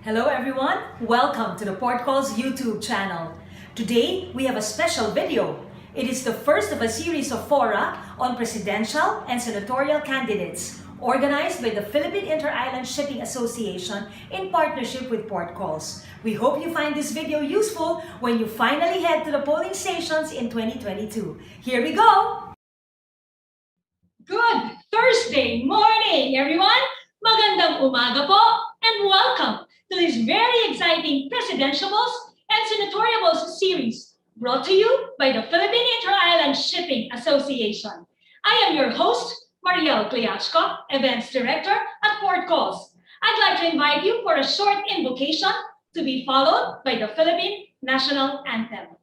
Hello everyone, welcome to the Port Calls YouTube channel. Today, we have a special video. It is the first of a series of fora on presidential and senatorial candidates organized by the Philippine Inter-Island Shipping Association in partnership with Port Calls. We hope you find this video useful when you finally head to the polling stations in 2022. Here we go! Good Thursday morning, everyone! Magandang umaga po and welcome to this very exciting Presidentiables and Senatoriables series brought to you by the Philippine Inter-Island Shipping Association. I am your host, Mariel Cleachco, Events Director at Port Calls. I'd like to invite you for a short invocation to be followed by the Philippine National Anthem.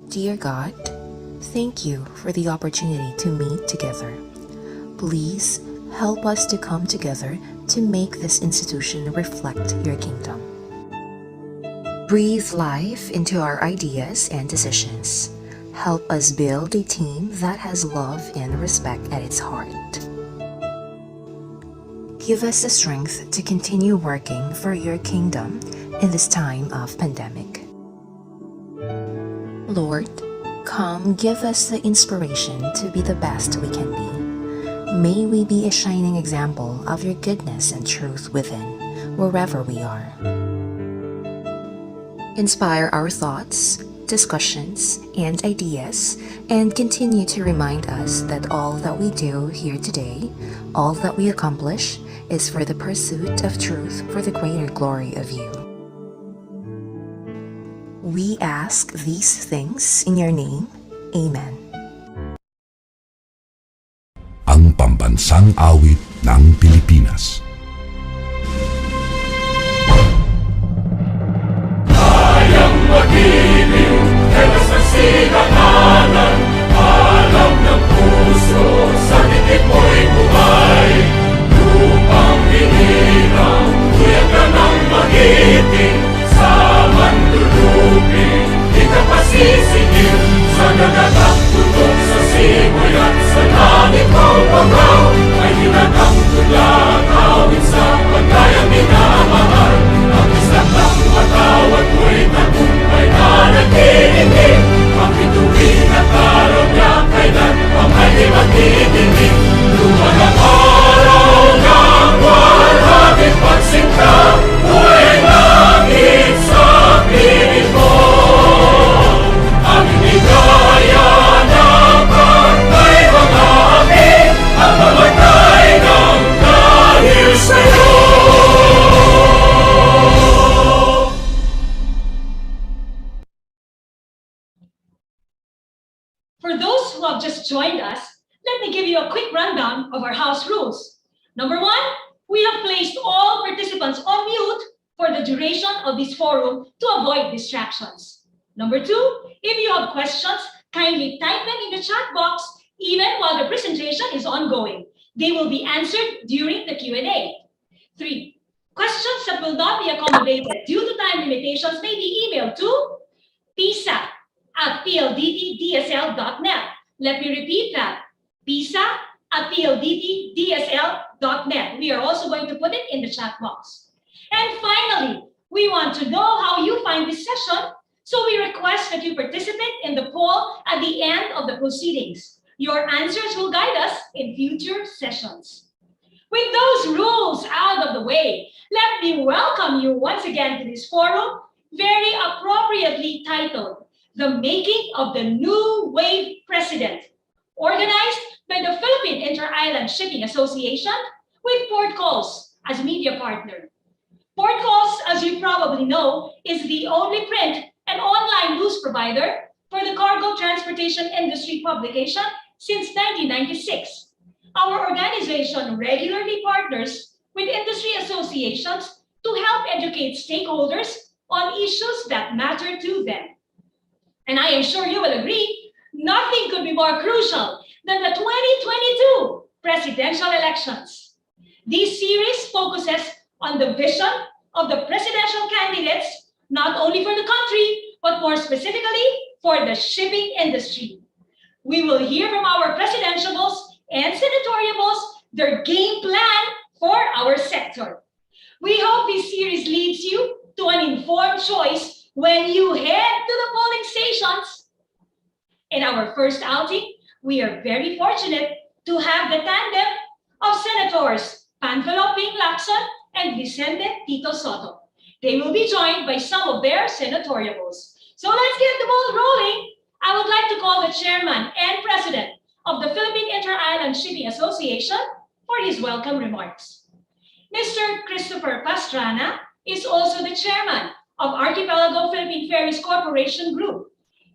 Dear God, thank you for the opportunity to meet together. Please help us to come together to make this institution reflect your kingdom. Breathe life into our ideas and decisions. Help us build a team that has love and respect at its heart. Give us the strength to continue working for your kingdom in this time of pandemic. Lord, come give us the inspiration to be the best we can be. May we be a shining example of your goodness and truth within, wherever we are. Inspire our thoughts, discussions, and ideas, and continue to remind us that all that we do here today, all that we accomplish, is for the pursuit of truth for the greater glory of you. We ask these things in your name. Amen. Ang pambansang awit ng Pilipinas. Kayang mag-ibig, telas ng sinaganan, alam ng puso, sa titik mo'y buhay. Lupang hinirang, kuyak ka ng magiting, sa manlulupin, di ka pasisigil, sa nagagang tutok sa simoy at sa langit mong bangaw, ay hinatang tulad, awit sa pagkayang minamahal, ang isang ng matawad mo'y tagumpay na nagtitindig, ang bituin at araw niya kailan pang ay di magtitindig, lupa ng araw ng walhati pagsinta, buhay langit sa piling mo. Ang hindi kaya na pagkay mga api, ang mamatay ng dahil sa'yo. For those who have just joined us, let me give you a quick rundown of our house rules. Number one, we have placed all participants on mute for the duration of this forum to avoid distractions. Number two, if you have questions, kindly type them in the chat box even while the presentation is ongoing. They will be answered during the Q&A. Three, questions that will not be accommodated due to time limitations may be emailed to pisa@pldtdsl.net. Let me repeat that, pisa@pldtdsl.net. We are also going to put it in the chat box. And finally, we want to know how you find this session, so we request that you participate in the poll at the end of the proceedings. Your answers will guide us in future sessions. With those rules out of the way, let me welcome you once again to this forum, very appropriately titled, The Making of the New Wave President, organized by the Philippine Inter-Island Shipping Association with Port Calls as media partner. Port Calls, as you probably know, is the only print and online news provider for the cargo transportation industry publication since 1996. Our organization regularly partners with industry associations to help educate stakeholders on issues that matter to them. And I am sure you will agree, nothing could be more crucial than the 2022 presidential elections. This series focuses on the vision of the presidential candidates, not only for the country, but more specifically for the shipping industry. We will hear from our presidentiables and senatoriables their game plan for our sector. We hope this series leads you to an informed choice when you head to the polling stations. In our first outing, we are very fortunate to have the tandem of Senators Panfilo Ping Lacson and Vicente Tito Soto. They will be joined by some of their senatoriables. So let's get the ball rolling. I would like to call the chairman and president of the Philippine Inter-Island Shipping Association for his welcome remarks. Mr. Christopher Pastrana is also the chairman of Archipelago Philippine Ferries Corporation Group,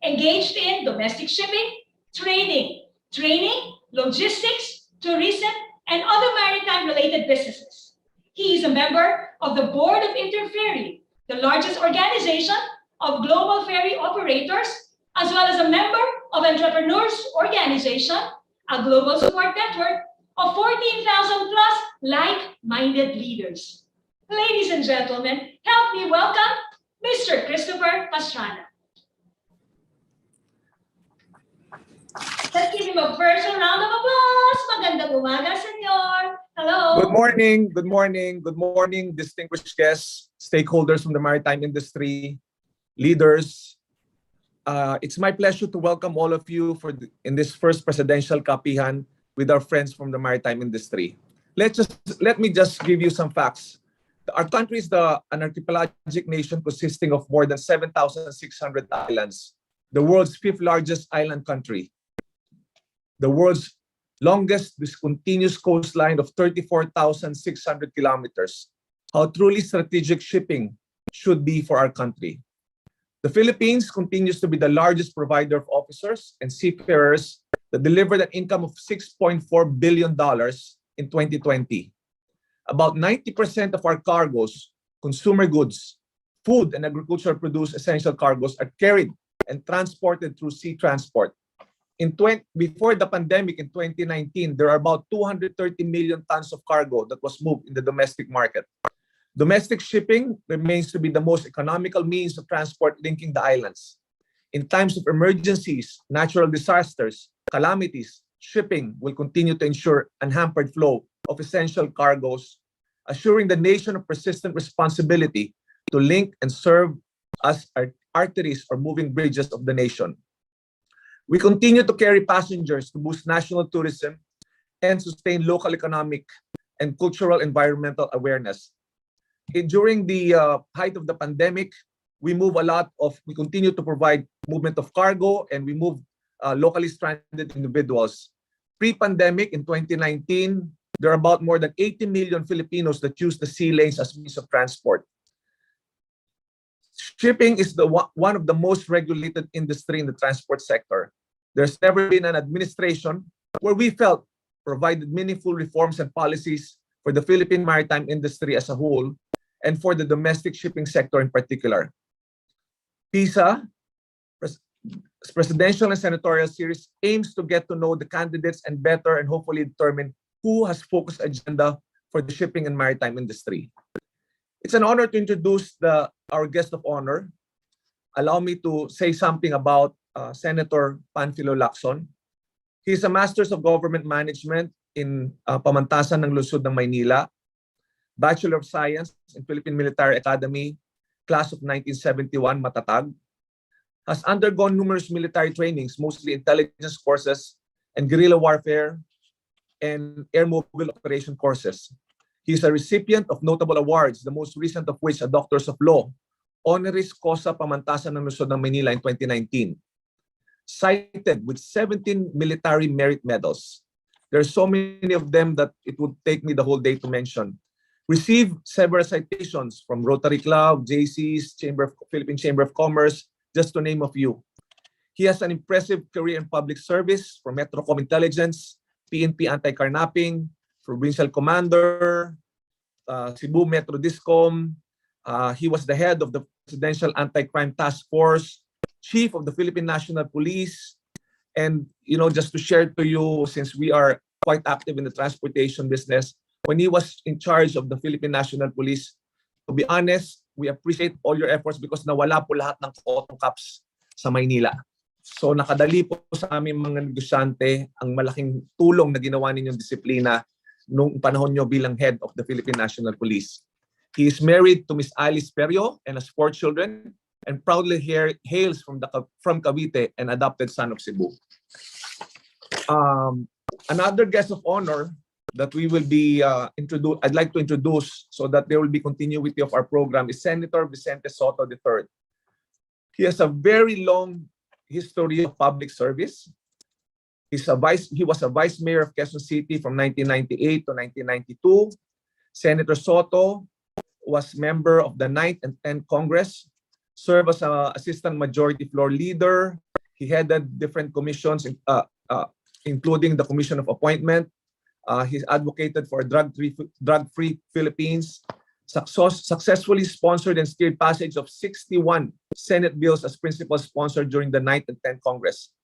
engaged in domestic shipping, trading, training, logistics, tourism, and other maritime-related businesses. He is a member of the Board of Interferry, the largest organization of global ferry operators, as well as a member of Entrepreneurs Organization, a global support network of 14,000 plus like-minded leaders. Ladies and gentlemen, help me welcome Mr. Christopher Pastrana. Let's give him a virtual round of applause. Magandang umaga, senyor. Hello. Good morning, good morning, good morning, distinguished guests, stakeholders from the maritime industry, leaders. It's my pleasure to welcome all of you in this first presidential kapihan with our friends from the maritime industry. Let me just give you some facts. Our country is an archipelagic nation consisting of more than 7,600 islands, the world's fifth largest island country, the world's longest discontinuous coastline of 34,600 kilometers. How truly strategic shipping should be for our country. The Philippines continues to be the largest provider of officers and seafarers that delivered an income of $6.4 billion in 2020. About 90% of our cargoes, consumer goods, food and agricultural produce essential cargoes are carried and transported through sea transport. Before the pandemic in 2019, there are about 230 million tons of cargo that was moved in the domestic market. Domestic shipping remains to be the most economical means of transport linking the islands. In times of emergencies, natural disasters, calamities, shipping will continue to ensure unhampered flow of essential cargoes, assuring the nation of persistent responsibility to link and serve as arteries or moving bridges of the nation. We continue to carry passengers to boost national tourism and sustain local economic and cultural environmental awareness. During the height of the pandemic, we continue to provide movement of cargo, and we move locally stranded individuals. Pre-pandemic in 2019, there are about more than 80 million Filipinos that use the sea lanes as means of transport. Shipping is one of the most regulated industry in the transport sector. There's never been an administration where we felt provided meaningful reforms and policies for the Philippine maritime industry as a whole and for the domestic shipping sector in particular. PISA, Presidential and Senatorial Series, aims to get to know the candidates and better and hopefully determine who has focused agenda for the shipping and maritime industry. It's an honor to introduce our guest of honor. Allow me to say something about Senator Panfilo Lacson. He is a Master's of Government Management in Pamantasan ng Lungsod ng Maynila, Bachelor of Science in Philippine Military Academy, Class of 1971, Matatag, has undergone numerous military trainings, mostly intelligence courses and guerrilla warfare and air mobile operation courses. He is a recipient of notable awards, the most recent of which a Doctors of Law, Honoris Causa Pamantasan ng Lungsod ng Maynila in 2019. Cited with 17 military merit medals. There are so many of them that it would take me the whole day to mention. Received several citations from Rotary Club, JC's, Philippine Chamber of Commerce, just to name a few. He has an impressive career in public service from Metrocom Intelligence, PNP Anti-Carnapping, Provincial Commander, Cebu Metro Discom. He was the head of the Presidential Anti-Crime Task Force, Chief of the Philippine National Police. And just to share to you, since we are quite active in the transportation business, when he was in charge of the Philippine National Police. To be honest, we appreciate all your efforts because nawala po lahat ng cotton caps sa Maynila. So nakadali po sa aming mga negosyante ang malaking tulong na ginawa ninyong disiplina nung panahon nyo bilang head of the Philippine National Police. He is married to Miss Alice Perio and has 4 children and proudly hails from Cavite, an adopted son of Cebu. Another guest of honor that we will be I'd like to introduce so that there will be continuity of our program is Senator Vicente Soto III. He has a very long history of public service. He was a vice mayor of Quezon City from 1998 to 1992. Senator Soto was member of the 9th and 10th Congress, served as an assistant majority floor leader. He headed different commissions, including the Commission of Appointment. He advocated for a drug-free Philippines, successfully sponsored and steered passage of 61 Senate bills as principal sponsor during the 9th and 10th Congress.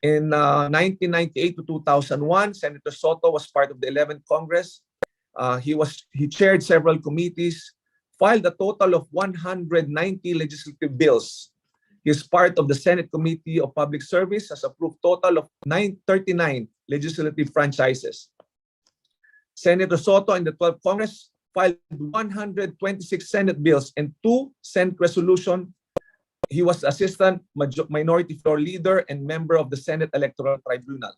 In 1998 to 2001, Senator Soto was part of the 11th Congress. He chaired several committees, filed a total of 190 legislative bills. He is part of the Senate Committee of Public Service, has approved total of 939 legislative franchises. Senator Soto in the 12th Congress filed 126 Senate bills and 2 Senate resolutions. He was assistant minority floor leader and member of the Senate Electoral Tribunal.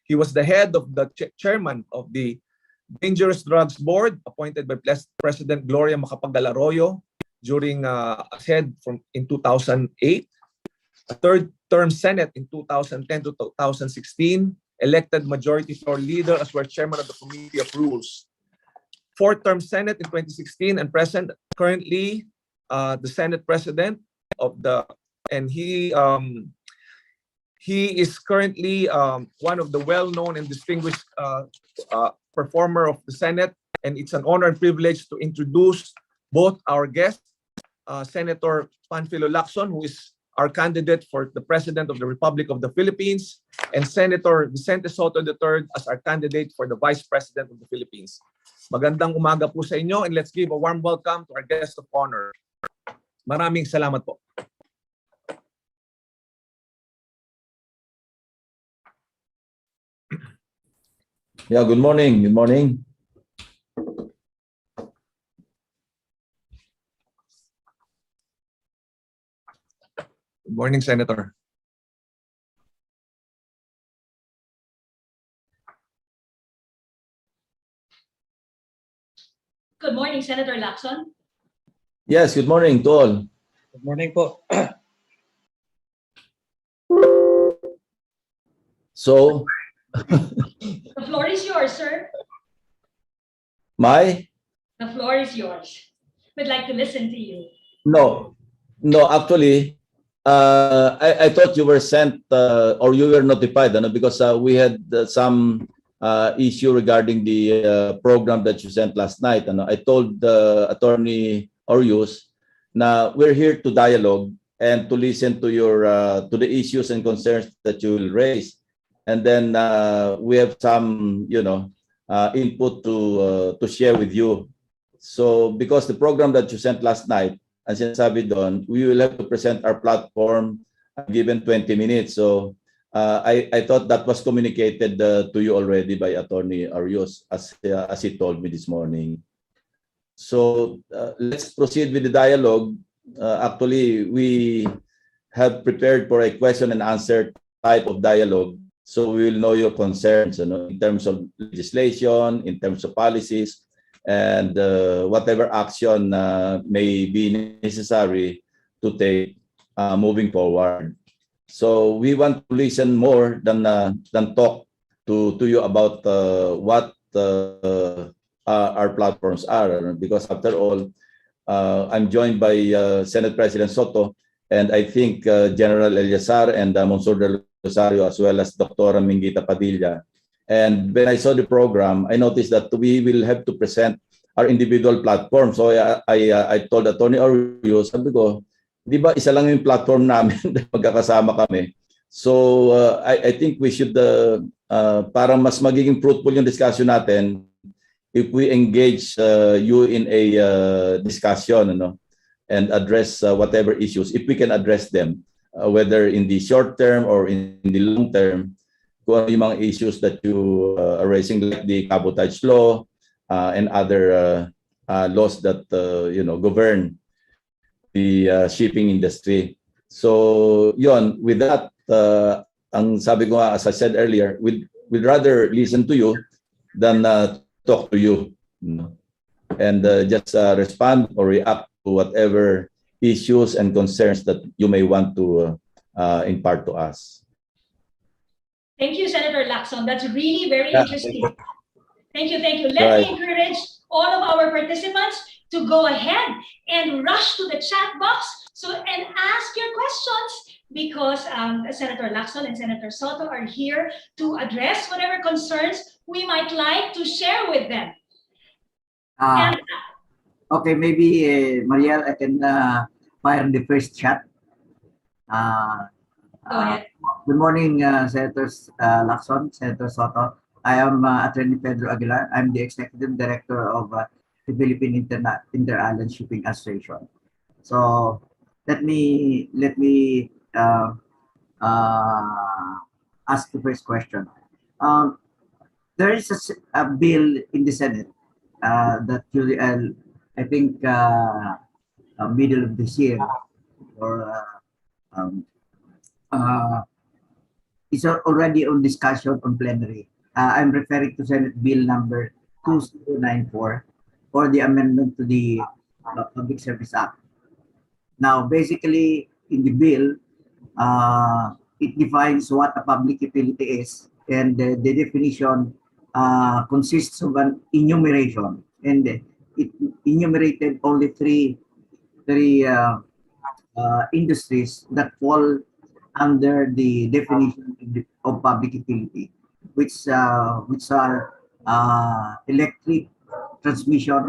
He was the head of the chairman of the Dangerous Drugs Board, appointed by President Gloria Macapagal-Arroyo during in 2008. A third-term Senate in 2010 to 2016. Elected majority floor leader as well chairman of the Committee of Rules. 4th-term Senate in 2016 and present currently the Senate President of the, and he is currently one of the well-known and distinguished performer of the Senate, and it's an honor and privilege to introduce both our guests, Senator Panfilo Lacson, who is our candidate for the President of the Republic of the Philippines, and Senator Vicente Soto III as our candidate for the Vice President of the Philippines. Magandang umaga po sa inyo, and let's give a warm welcome to our guest of honor. Maraming salamat po. Yeah, good morning. Good morning. Good morning, Senator. Good morning, Senator Lacson. Yes, good morning to all. Good morning po. So, The floor is yours, sir. my The floor is yours. We'd like to listen to you. no, actually, I thought you were sent or you were notified, because we had some issue regarding the program that you sent last night. I told Attorney Orius na we're here to dialogue and to listen to your to the issues and concerns that you will raise, and then we have some input to share with you. So because the program that you sent last night, ang sinasabi doon, we will have to present our platform given 20 minutes. So I thought that was communicated to you already by Attorney Arios as he told me this morning. So let's proceed with the dialogue. Actually, we have prepared for a question and answer type of dialogue. So we will know your concerns, in terms of legislation, in terms of policies, and whatever action may be necessary to take moving forward. So we want to listen more than talk to you about what our platforms are, because after all, I'm joined by Senate President Soto, and I think General Eliazar and Monsur del Rosario, as well as Dr. Mingita Padilla. And when I saw the program, I noticed that we will have to present our individual platform. So I told Attorney Orius, sabi ko, di ba isa lang yung platform namin, magkakasama kami. So I think we should, para mas magiging fruitful yung discussion natin, if we engage you in a discussion, and address whatever issues, if we can address them, whether in the short term or in the long term, kung ano yung mga issues that you are raising, like the cabotage law and other laws that govern the shipping industry. So yon, with that, ang sabi ko nga, as I said earlier, we'd rather listen to you than talk to you, and just respond or react to whatever issues and concerns that you may want to impart to us. Thank you, Senator Lacson. That's really very Yeah. interesting. Thank you, thank you. Let me encourage all of our participants to go ahead and rush to the chat box and ask your questions, because Senator Lacson and Senator Soto are here to address whatever concerns we might like to share with them. And Okay, maybe Mariel, I can fire the first chat. go ahead. Good morning, Senators Lacson, Senator Soto. I am Attorney Pedro Aguilar. I'm the Executive Director of the Philippine Inter-Island Shipping Association. So let me ask the first question. There is a bill in the Senate that I think middle of this year, or it's already on discussion on plenary. I'm referring to Senate Bill number 2094, for the amendment to the Public Service Act. Now, basically, in the bill, it defines what a public utility is, and the definition consists of an enumeration, and it enumerated only three industries that fall under the definition of public utility, which are electric transmission,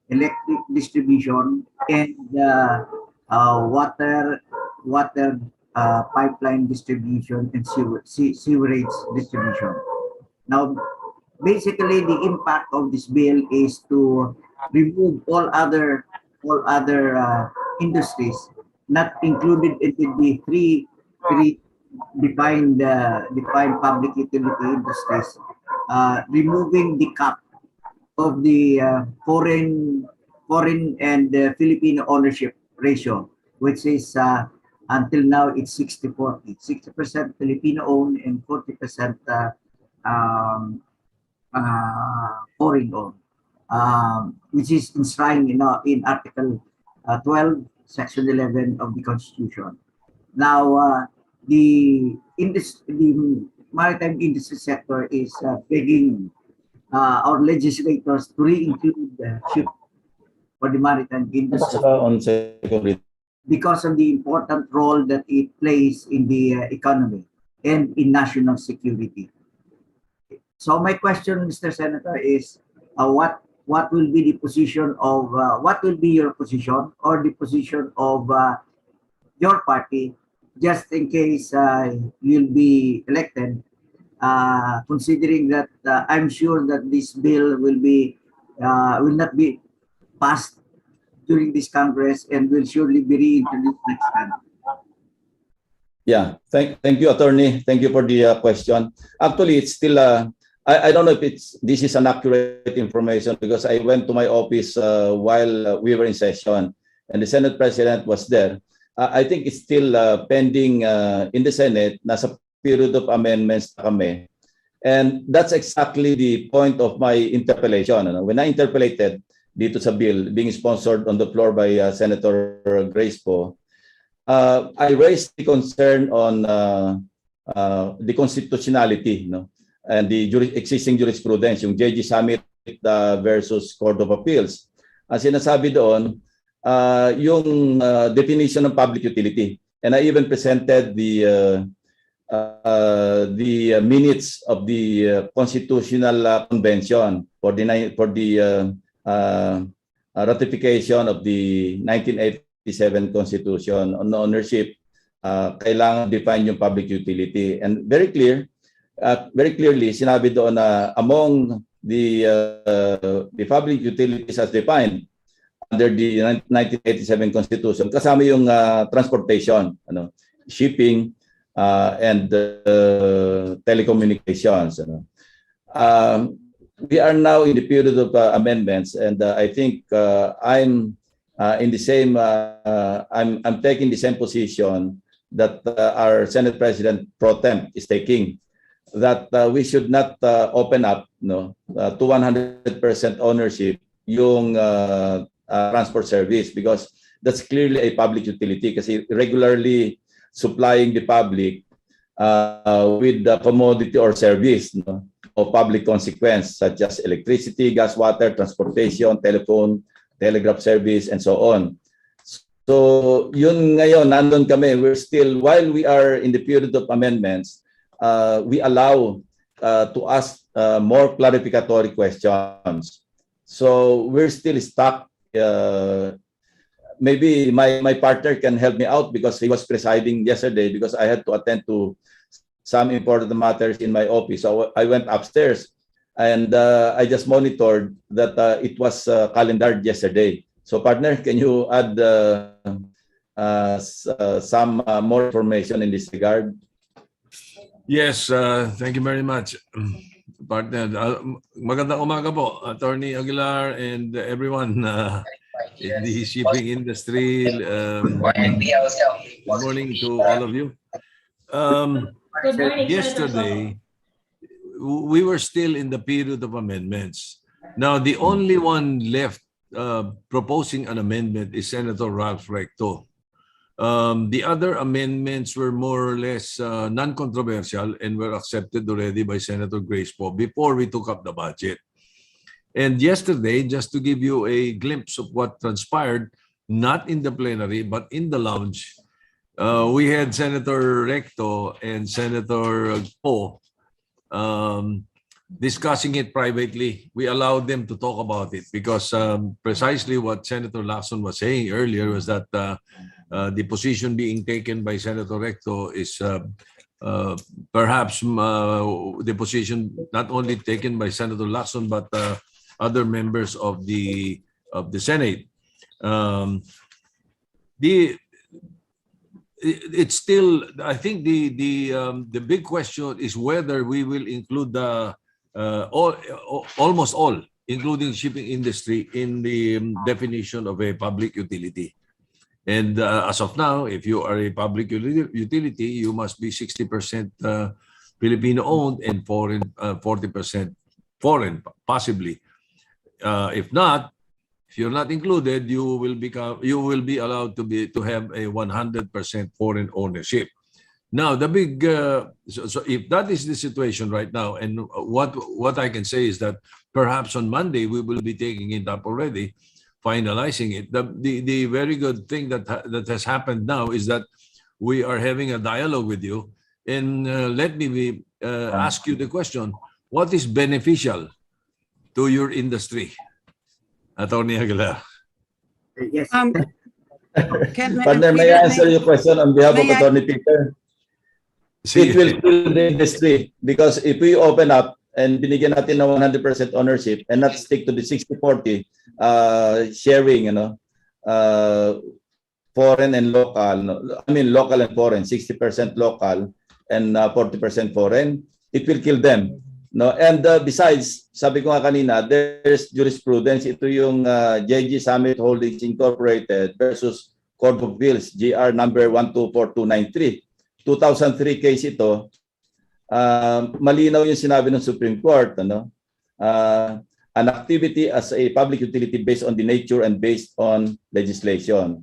electric distribution, and water pipeline distribution, and sewerage distribution. Now, basically, the impact of this bill is to remove all other industries not included into the three defined public utility industries, removing the cap of the foreign and Filipino ownership ratio, which is until now it's 60-40, 60% Filipino owned and 40% foreign owned, which is enshrined in Article 12, Section 11 of the Constitution. Now, the maritime industry sector is begging our legislators to re-include the ship for the maritime industry because of the important role that it plays in the economy and in national security. So my question, Mr. Senator, is what will be the position of what will be your position or the position of your party, just in case you'll be elected, considering that I'm sure that this bill will not be passed during this Congress and will surely be reintroduced next time. Yeah, thank you, Attorney. Thank you for the question. Actually, it's still I don't know if this is an accurate information, because I went to my office while we were in session and the Senate President was there. I think it's still pending in the Senate. Nasa period of amendments na kami. And that's exactly the point of my interpellation. When I interpellated dito sa bill being sponsored on the floor by Senator Grace po, I raised the concern on the constitutionality, and the existing jurisprudence, yung JG Summit versus Court of Appeals. Ang sinasabi doon, yung definition of public utility. And I even presented the minutes of the Constitutional Convention for the ratification of the 1987 Constitution on ownership. Kailangan define yung public utility, and very clearly sinabi doon na among the public utilities as defined under the 1987 Constitution, kasama yung transportation, shipping, and telecommunications. We are now in the period of amendments, and I think I'm in the same. I'm taking the same position that our Senate President Pro Tem is taking, that we should not open up to 100% ownership yung transport service, because that's clearly a public utility kasi regularly supplying the public with the commodity or service of public consequence, such as electricity, gas, water, transportation, telephone, telegraph service, and so on. So yun ngayon, nandun kami, we're still, while we are in the period of amendments, we allow to ask more clarificatory questions. So we're still stuck. Maybe my partner can help me out because he was presiding yesterday, because I had to attend to some important matters in my office. So I went upstairs and I just monitored that it was calendared yesterday. So partner, can you add some more information in this regard? Yes, thank you very much, partner. Magandang umaga po, Attorney Aguilar and everyone in the shipping industry. Good morning to all of you. Good morning, Yesterday, we were still in the period of amendments. Now, the only one left proposing an amendment is Senator Ralph Recto. The other amendments were more or less non-controversial and were accepted already by Senator Grace Poe before we took up the budget. And yesterday, just to give you a glimpse of what transpired, not in the plenary, but in the lounge, we had Senator Recto and Senator Poe discussing it privately. We allowed them to talk about it because precisely what Senator Lacson was saying earlier was that the position being taken by Senator Recto is perhaps the position not only taken by Senator Lacson but other members of the Senate. It's still, I think the big question is whether we will include the almost all, including shipping industry, in the definition of a public utility. And as of now, if you are a public utility, you must be 60% Filipino-owned and foreign 40% foreign, possibly. If not, if you're not included, you will be allowed to have a 100% foreign ownership. Now, the big so if that is the situation right now, and what I can say is that perhaps on Monday we will be taking it up already, finalizing it. The very good thing that has happened now is that we are having a dialogue with you, and let me ask you the question: what is beneficial to your industry, Attorney Aguilar? Yes. Partner, may I answer your question on behalf of Attorney Peter? It will kill the industry, because if we open up and binigyan natin ng 100% ownership and not stick to the 60-40 sharing, foreign and local, I mean local and foreign, 60% local and 40% foreign, it will kill them. No, and besides, sabi ko nga kanina, there's jurisprudence. Ito yung JG Summit Holdings Incorporated versus Court of Appeals, GR number 124293. 2003 case ito. Malinaw yung sinabi ng Supreme Court, an activity as a public utility based on the nature and based on legislation.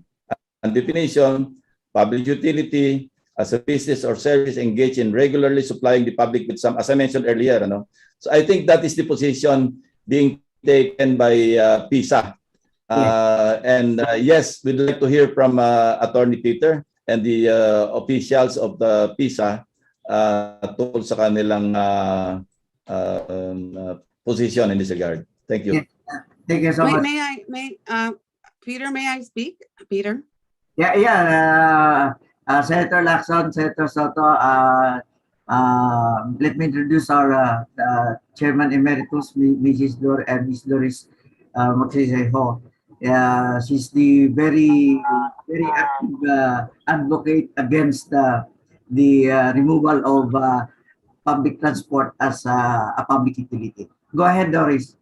And definition, public utility as a business or service engaged in regularly supplying the public with some, as I mentioned earlier. So I think that is the position being taken by PISA. And yes, we'd like to hear from Attorney Peter and the officials of the PISA tungkol sa kanilang position in this regard. Thank you. Thank you so much. Peter, may I speak? Peter? Yeah. Senator Lacson, Senator Soto, Let me introduce our Chairman Emeritus, Mrs. Ms. Doris Magsaysayho. She's the very active advocate against the removal of public transport as a public utility. Go ahead, Doris.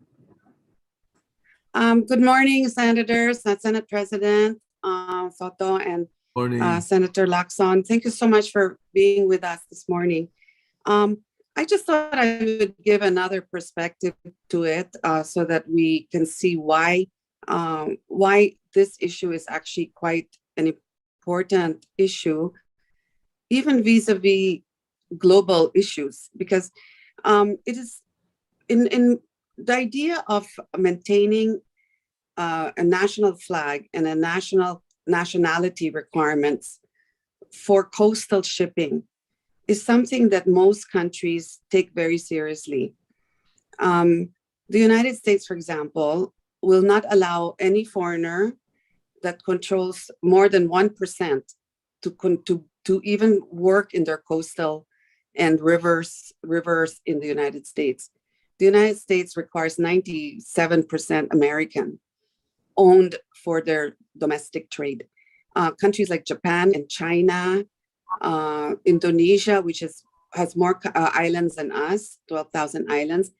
Good morning, Senators, Senate President Soto, and Morning. Senator Lacson. Thank you so much for being with us this morning. I just thought I would give another perspective to it so that we can see why this issue is actually quite an important issue, even vis-a-vis global issues, because it is in the idea of maintaining a national flag and a nationality requirements for coastal shipping is something that most countries take very seriously. The United States, for example, will not allow any foreigner that controls more than 1% to even work in their coastal and rivers in the United States. The United States requires 97% American owned for their domestic trade. Countries like Japan and China, Indonesia, which has more islands than us, 12,000 islands.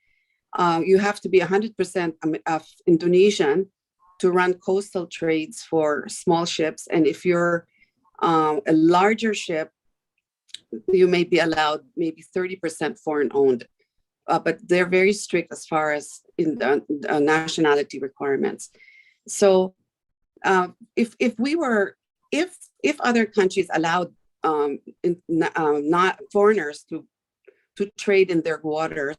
You have to be 100% of Indonesian to run coastal trades for small ships. And if you're a larger ship, you may be allowed maybe 30% foreign owned. But they're very strict as far as in the nationality requirements. So if other countries allowed not foreigners to trade in their waters,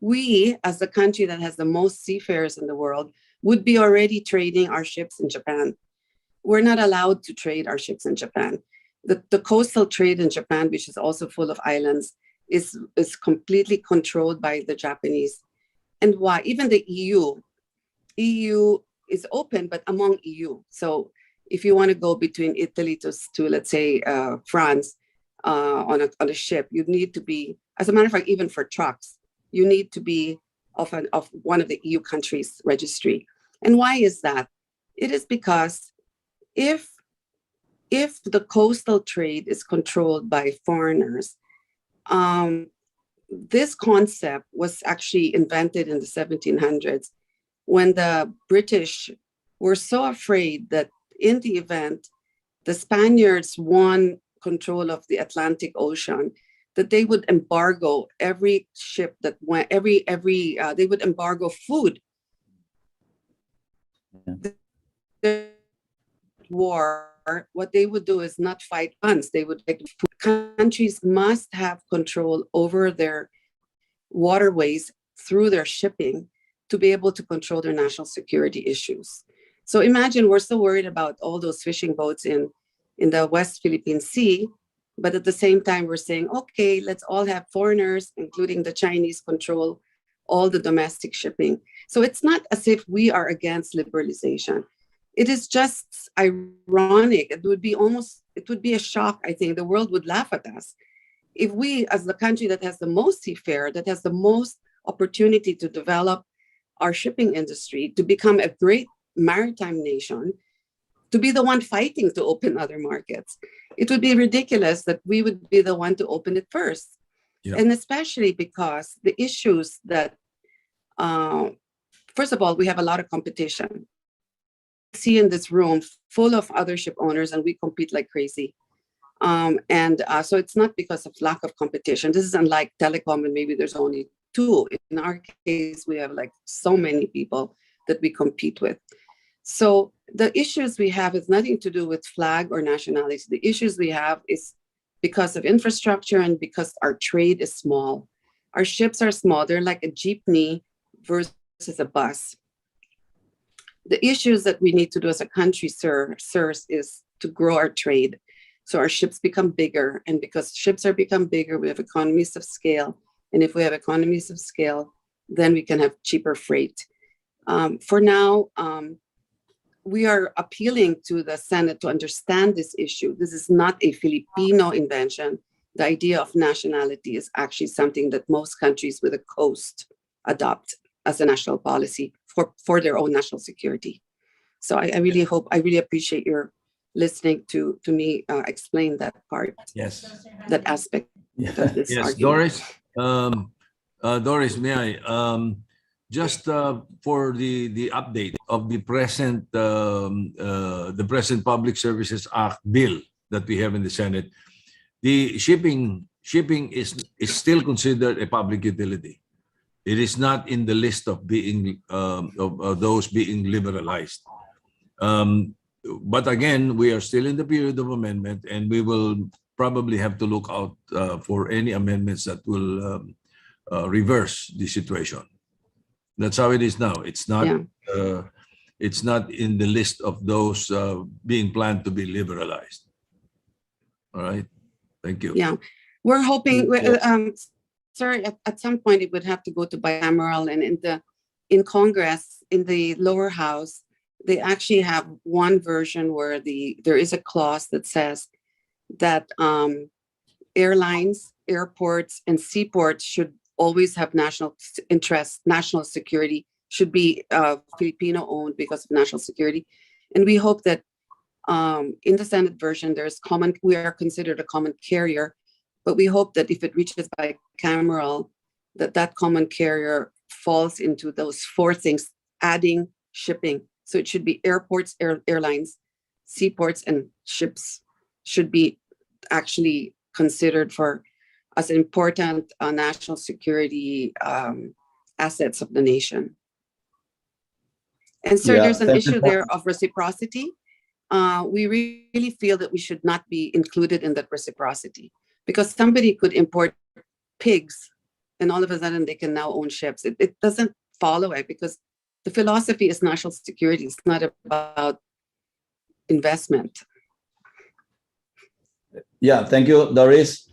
we, as the country that has the most seafarers in the world, would be already trading our ships in Japan. We're not allowed to trade our ships in Japan. The coastal trade in Japan, which is also full of islands, is completely controlled by the Japanese. And why? Even the EU is open, but among EU. So if you want to go between Italy to let's say France on a ship, you need to be, as a matter of fact, even for trucks, you need to be of one of the EU countries' registry. And why is that? It is because if the coastal trade is controlled by foreigners, this concept was actually invented in the 1700s when the British were so afraid that in the event the Spaniards won control of the Atlantic Ocean, that they would embargo every ship that went, they would embargo food. The war, what they would do is not fight guns. They would, countries must have control over their waterways through their shipping to be able to control their national security issues. So imagine we're so worried about all those fishing boats in the West Philippine Sea, but at the same time, we're saying, okay, let's all have foreigners, including the Chinese, control all the domestic shipping. So it's not as if we are against liberalization. It is just ironic. It would be a shock, I think. The world would laugh at us if we, as the country that has the most seafarer, that has the most opportunity to develop our shipping industry, to become a great maritime nation, to be the one fighting to open other markets. It would be ridiculous that we would be the one to open it first. Yeah. And especially because the issues that, first of all, we have a lot of competition. See in this room full of other ship owners, and we compete like crazy. So it's not because of lack of competition. This is unlike telecom, and maybe there's only two. In our case, we have like so many people that we compete with. So the issues we have is nothing to do with flag or nationality. The issues we have is because of infrastructure and because our trade is small. Our ships are small. They're like a jeepney versus a bus. The issues that we need to do as a country, sirs, is to grow our trade. So our ships become bigger. And because ships are become bigger, we have economies of scale. And if we have economies of scale, then we can have cheaper freight. For now, we are appealing to the Senate to understand this issue. This is not a Filipino invention. the idea of nationality is actually something that most countries with a coast adopt as a national policy for their own national security. So I really hope, I really appreciate your listening to me explain that part, Yes. that aspect of this Yes, argument. Doris. Doris, may I? Just for the update of the present Public Services Act bill that we have in the Senate, the shipping is still considered a public utility. It is not in the list of being of those being liberalized. But again, we are still in the period of amendment, and we will probably have to look out for any amendments that will reverse the situation. That's how it is now. It's not. Yeah. It's not in the list of those being planned to be liberalized. All right. Thank you. Yeah, we're hoping, sir, at some point it would have to go to bicameral, and in Congress, in the lower house, they actually have one version where there is a clause that says that airlines, airports, and seaports should always have national interest, national security, should be Filipino owned because of national security. And we hope that in the Senate version, we are considered a common carrier, but we hope that if it reaches bicameral, that common carrier falls into those four things, adding shipping. So it should be airports, airlines, seaports, and ships should be actually considered as important national security assets of the nation. And sir, Yeah, there's an thank you. issue there of reciprocity. We really feel that we should not be included in that reciprocity, because somebody could import pigs and all of a sudden they can now own ships. It doesn't follow it, because the philosophy is national security. It's not about investment. Yeah, thank you, Doris.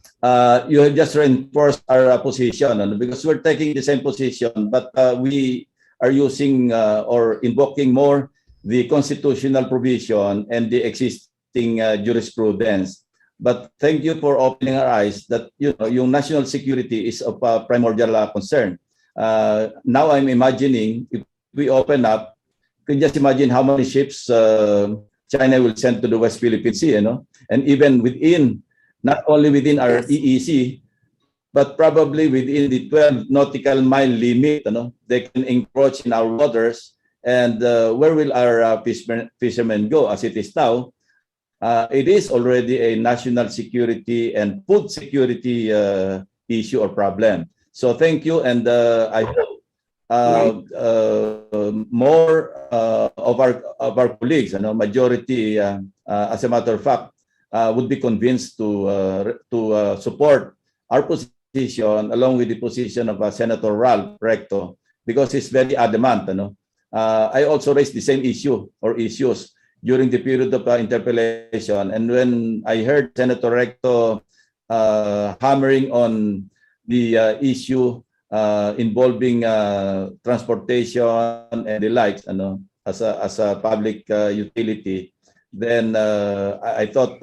You have just reinforced our position, because we're taking the same position, but we are using or invoking more the constitutional provision and the existing jurisprudence. But thank you for opening our eyes that yung national security is of primordial concern. Now I'm imagining if we open up, you can just imagine how many ships China will send to the West Philippine Sea, and even within, not only within our EEZ, but probably within the 12 nautical mile limit, they can encroach in our waters. And where will our fishermen go? As it is now, it is already a national security and food security issue or problem. So thank you, and I hope more of our colleagues, majority, as a matter of fact, would be convinced to support our position along with the position of Senator Ralph Recto, because he's very adamant. I also raised the same issue or issues during the period of interpellation, and when I heard Senator Recto hammering on the issue involving transportation and the likes, as a public utility, then I thought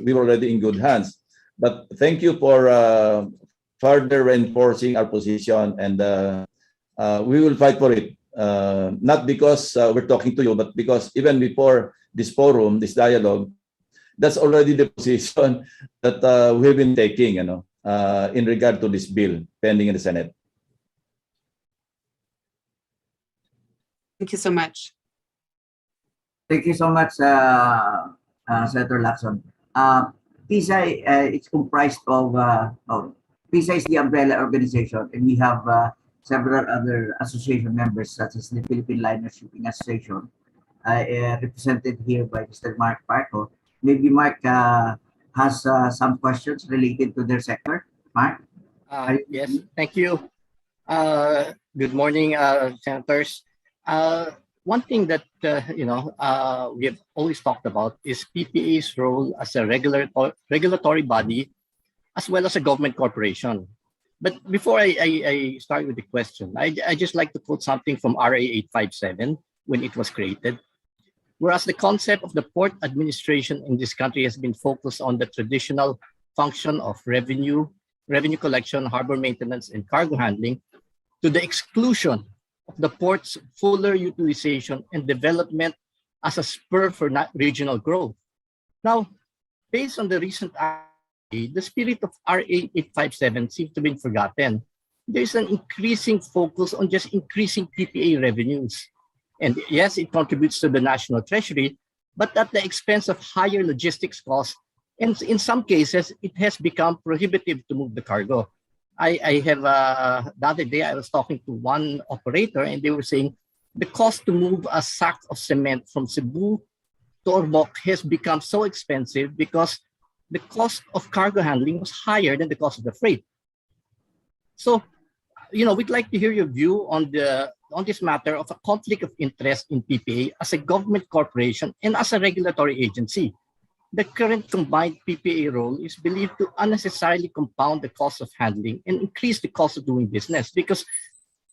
we were already in good hands. But thank you for further reinforcing our position, and we will fight for it. Not because we're talking to you, but because even before this forum, this dialogue, that's already the position that we've been taking, in regard to this bill pending in the Senate. Thank you so much. Thank you so much, Senator Lacson. PISA, it's comprised of PISA is the umbrella organization, and we have several other association members, such as the Philippine Liner Shipping Association, represented here by Mr. Mark Parco. Maybe Mark has some questions related to their sector. Mark? Yes, thank you. Good morning, senators. One thing that we have always talked about is PPA's role as a regulatory body as well as a government corporation. But before I start with the question, I just like to quote something from RA 857 when it was created. Whereas the concept of the port administration in this country has been focused on the traditional function of revenue collection, harbor maintenance, and cargo handling, to the exclusion of the port's fuller utilization and development as a spur for regional growth. Now, based on the recent the spirit of RA 857 seems to have been forgotten. There's an increasing focus on just increasing PPA revenues. And yes, it contributes to the national treasury, but at the expense of higher logistics costs. And in some cases, it has become prohibitive to move the cargo. I have, the other day, I was talking to one operator and they were saying the cost to move a sack of cement from Cebu to Ormoc has become so expensive because the cost of cargo handling was higher than the cost of the freight. So, we'd like to hear your view on this matter of a conflict of interest in PPA as a government corporation and as a regulatory agency. The current combined PPA role is believed to unnecessarily compound the cost of handling and increase the cost of doing business because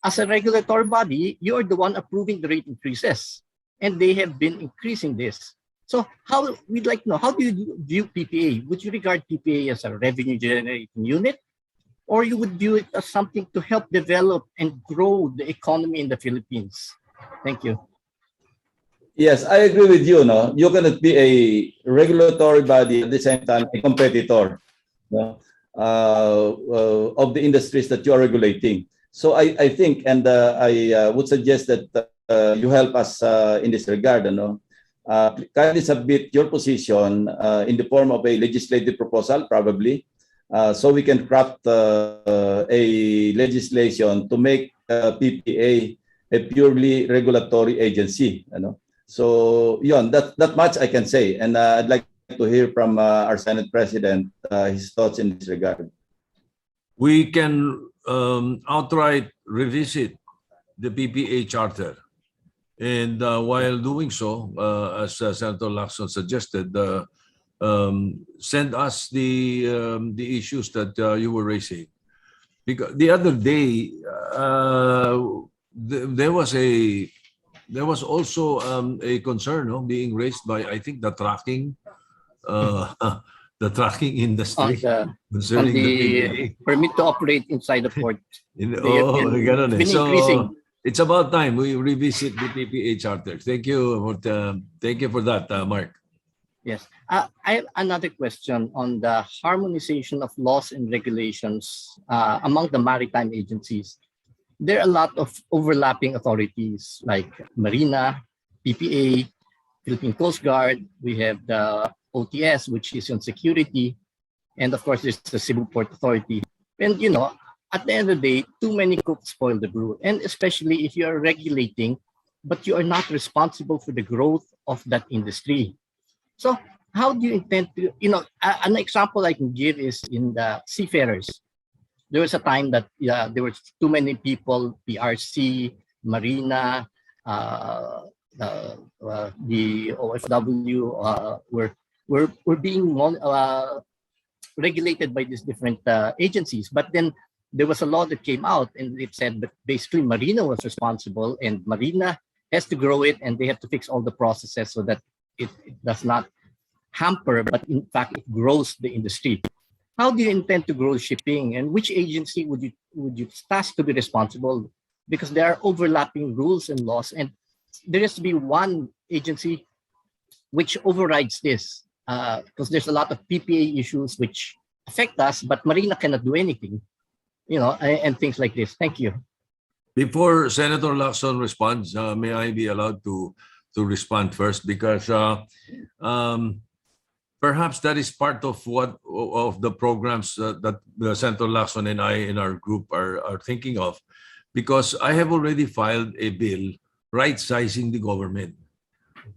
as a regulatory body, you're the one approving the rate increases and they have been increasing this. So we'd like to know, how do you view PPA? Would you regard PPA as a revenue generating unit, or you would view it as something to help develop and grow the economy in the Philippines? Thank you. Yes, I agree with you. No, you cannot be a regulatory body at the same time a competitor, of the industries that you are regulating. So I think, and I would suggest that you help us in this regard. Kindly submit your position in the form of a legislative proposal, probably, so we can craft a legislation to make PPA a purely regulatory agency. So that much I can say, and I'd like to hear from our Senate President his thoughts in this regard. We can outright revisit the PPA charter, and while doing so, as Senator Lacson suggested, send us the issues that you were raising. Because the other day, there was also a concern being raised by, I think, the tracking industry concerning the PPA. Permit to operate inside the port. So it's about time we revisit the PPA charter. Thank you for that, Mark. Yes. I have another question on the harmonization of laws and regulations among the maritime agencies. There are a lot of overlapping authorities like Marina, PPA, Philippine Coast Guard. We have the OTS, which is on security. And of course, there's the Cebu Port Authority. And, at the end of the day, too many cooks spoil the broth. And especially if you are regulating, but you are not responsible for the growth of that industry. So how do you intend to, an example I can give is in the seafarers. There was a time that there were too many people, PRC, Marina, the OFW were being regulated by these different agencies. But then there was a law that came out and it said that basically Marina was responsible and Marina has to grow it and they have to fix all the processes so that it does not hamper, but in fact it grows the industry. How do you intend to grow shipping, and which agency would you task to be responsible? Because there are overlapping rules and laws, and there has to be one agency which overrides this. Because there's a lot of PPA issues which affect us, but Marina cannot do anything, and things like this. Thank you. Before Senator Lacson responds, may I be allowed to respond first? Because perhaps that is part of the programs that Senator Lacson and I in our group are thinking of, because I have already filed a bill right-sizing the government.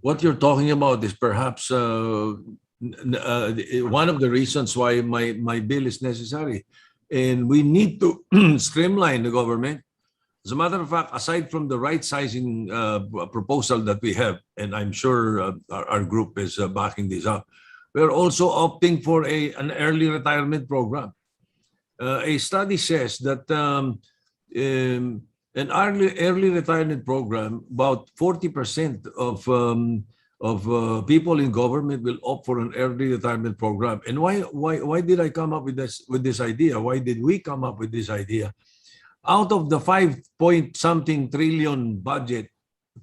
What you're talking about is perhaps one of the reasons why my bill is necessary. And we need to streamline the government. As a matter of fact, aside from the right-sizing proposal that we have, and I'm sure our group is backing this up, we're also opting for an early retirement program. A study says that an early retirement program, about 40% of people in government will opt for an early retirement program. And why did I come up with this idea? Why did we come up with this idea? Out of the 5 point something trillion budget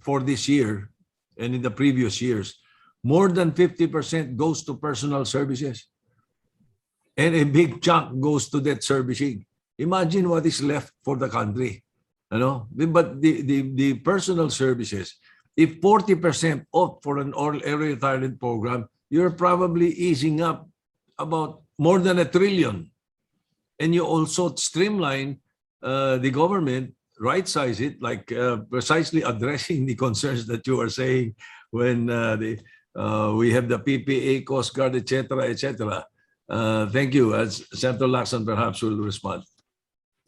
for this year and in the previous years, more than 50% goes to personal services. And a big chunk goes to debt servicing. Imagine what is left for the country. But the personal services, if 40% opt for an early retirement program, you're probably easing up about more than $1 trillion. And you also streamline the government, right-size it, like precisely addressing the concerns that you are saying when we have the PPA, Coast Guard, etc., etc. Thank you. As Senator Lacson perhaps will respond.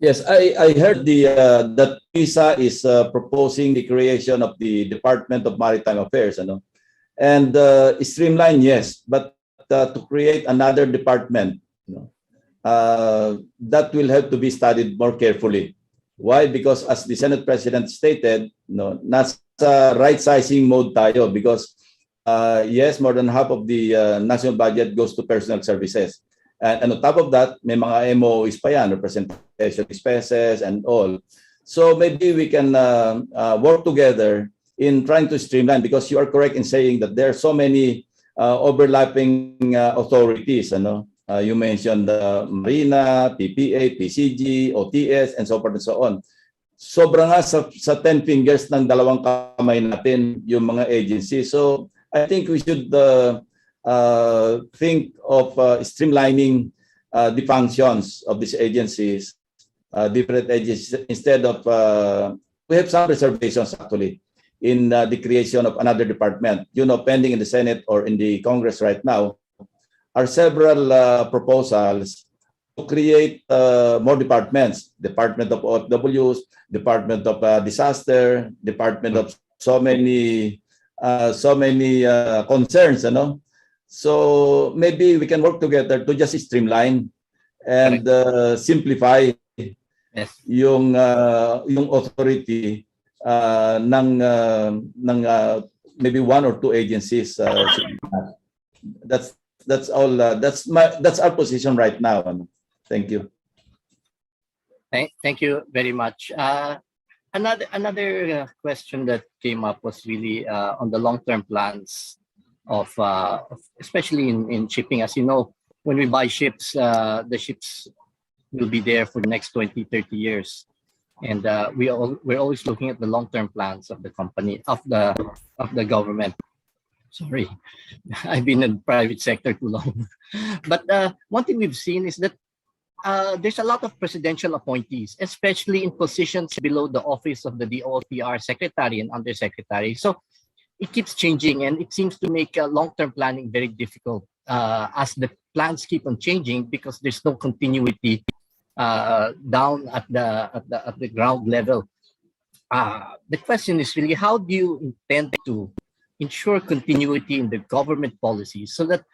Yes, I heard that PISA is proposing the creation of the Department of Maritime Affairs, and streamline, yes, but to create another department, that will have to be studied more carefully. Why? Because as the Senate President stated, nasa right-sizing mode tayo because yes, more than half of the national budget goes to personal services. And on top of that, may mga MOEs pa yan, representation expenses and all. So maybe we can work together in trying to streamline, because you are correct in saying that there are so many overlapping authorities. You mentioned Marina, PPA, PCG, OTS, and so forth and so on. Sobra nga sa 10 fingers ng dalawang kamay natin yung mga agencies. So I think we should think of streamlining the functions of these agencies, different agencies, instead of, we have some reservations actually in the creation of another department. Pending in the Senate or in the Congress right now are several proposals to create more departments, Department of OFWs, Department of Disaster, Department of so many concerns, So maybe we can work together to just streamline and simplify yung authority ng maybe 1 or 2 agencies. That's all. That's our position right now. Thank you. Thank you very much. Another question that came up was really on the long-term plans of especially in shipping. As you know, when we buy ships, the ships will be there for the next 20, 30 years. And we're always looking at the long-term plans of the company, of the government. Sorry, I've been in the private sector too long. But one thing we've seen is that there's a lot of presidential appointees, especially in positions below the office of the DOTR secretary and undersecretary. So it keeps changing, and it seems to make long-term planning very difficult as the plans keep on changing because there's no continuity down at the ground level. The question is really, how do you intend to ensure continuity in the government policies so that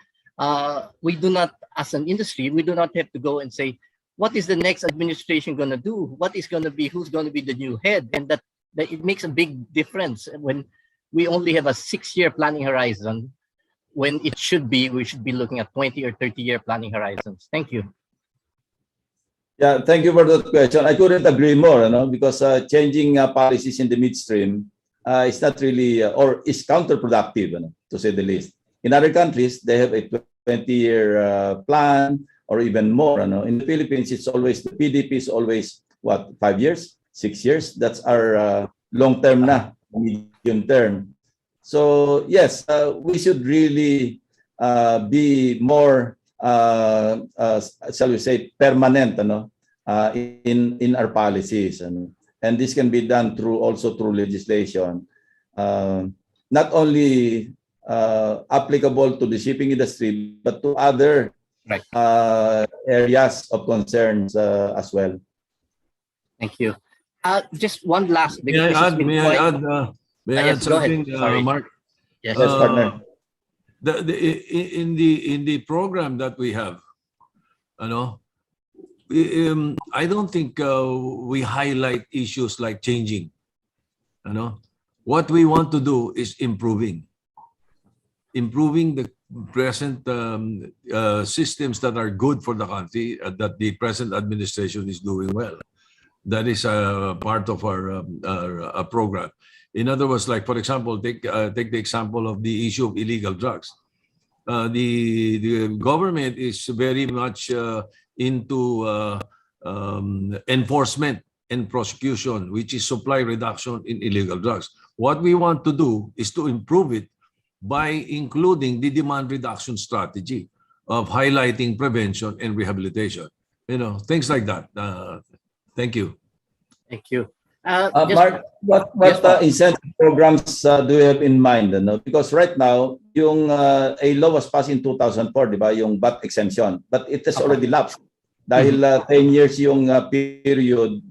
we do not, as an industry, we do not have to go and say, what is the next administration going to do? What is going to be, who's going to be the new head? And that it makes a big difference when we only have a 6-year planning horizon, when we should be looking at 20 or 30-year planning horizons. Thank you. Yeah, thank you for that question. I couldn't agree more, because changing policies in the midstream is not really, or is counterproductive, to say the least. In other countries, they have a 20-year plan or even more. In the Philippines, it's always, the PDP is always, what, 5 years, 6 years? That's our long-term na, medium term. So yes, we should really be more, shall we say, permanent, in our policies, and this can be done also through legislation, not only applicable to the shipping industry but to other areas of concerns as well. Thank you. Just one last. May I add something, Mark? Yes, partner. In the program that we have, I don't think we highlight issues like changing. What we want to do is improving. improving the present systems that are good for the country, that the present administration is doing well. That is a part of our program. In other words, like for example, take the example of the issue of illegal drugs. The government is very much into enforcement and prosecution, which is supply reduction in illegal drugs. What we want to do is to improve it by including the demand reduction strategy of highlighting prevention and rehabilitation. You know, things like that. Thank you. Thank you. Mark, what incentive programs do you have in mind? No? Because right now, yung a law was passed in 2004, di ba? Yung VAT exemption, but it has already lapsed. Dahil 10 years yung period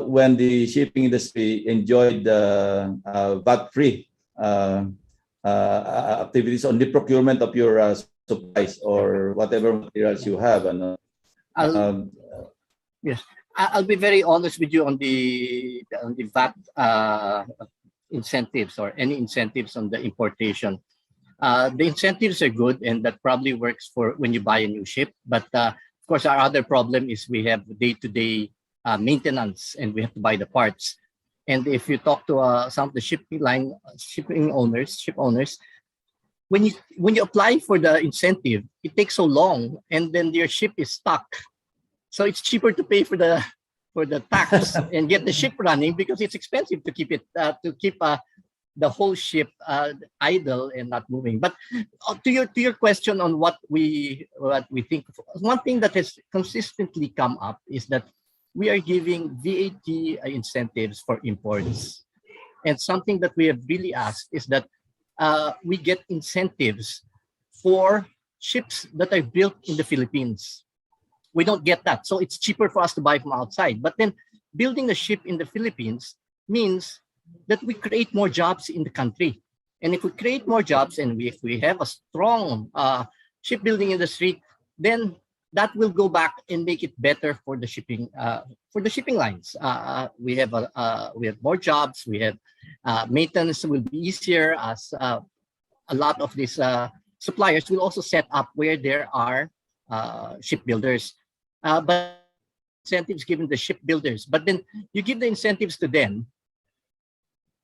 when the shipping industry enjoyed VAT-free activities on the procurement of your supplies or whatever materials you have. Yes, I'll be very honest with you on the VAT incentives or any incentives on the importation. The incentives are good, and that probably works for when you buy a new ship. But of course, our other problem is we have day-to-day maintenance, and we have to buy the parts. And if you talk to some of the ship owners, when you apply for the incentive, it takes so long, and then your ship is stuck. So it's cheaper to pay for the tax and get the ship running because it's expensive to keep it the whole ship idle and not moving. But to your question on what we think, one thing that has consistently come up is that we are giving VAT incentives for imports, and something that we have really asked is that we get incentives for ships that are built in the Philippines. We don't get that. So it's cheaper for us to buy from outside. But then building a ship in the Philippines means that we create more jobs in the country. And if we create more jobs and if we have a strong shipbuilding industry, then that will go back and make it better for the shipping lines. We have more jobs. We have maintenance will be easier as a lot of these suppliers will also set up where there are shipbuilders. But incentives given the shipbuilders, but then you give the incentives to them.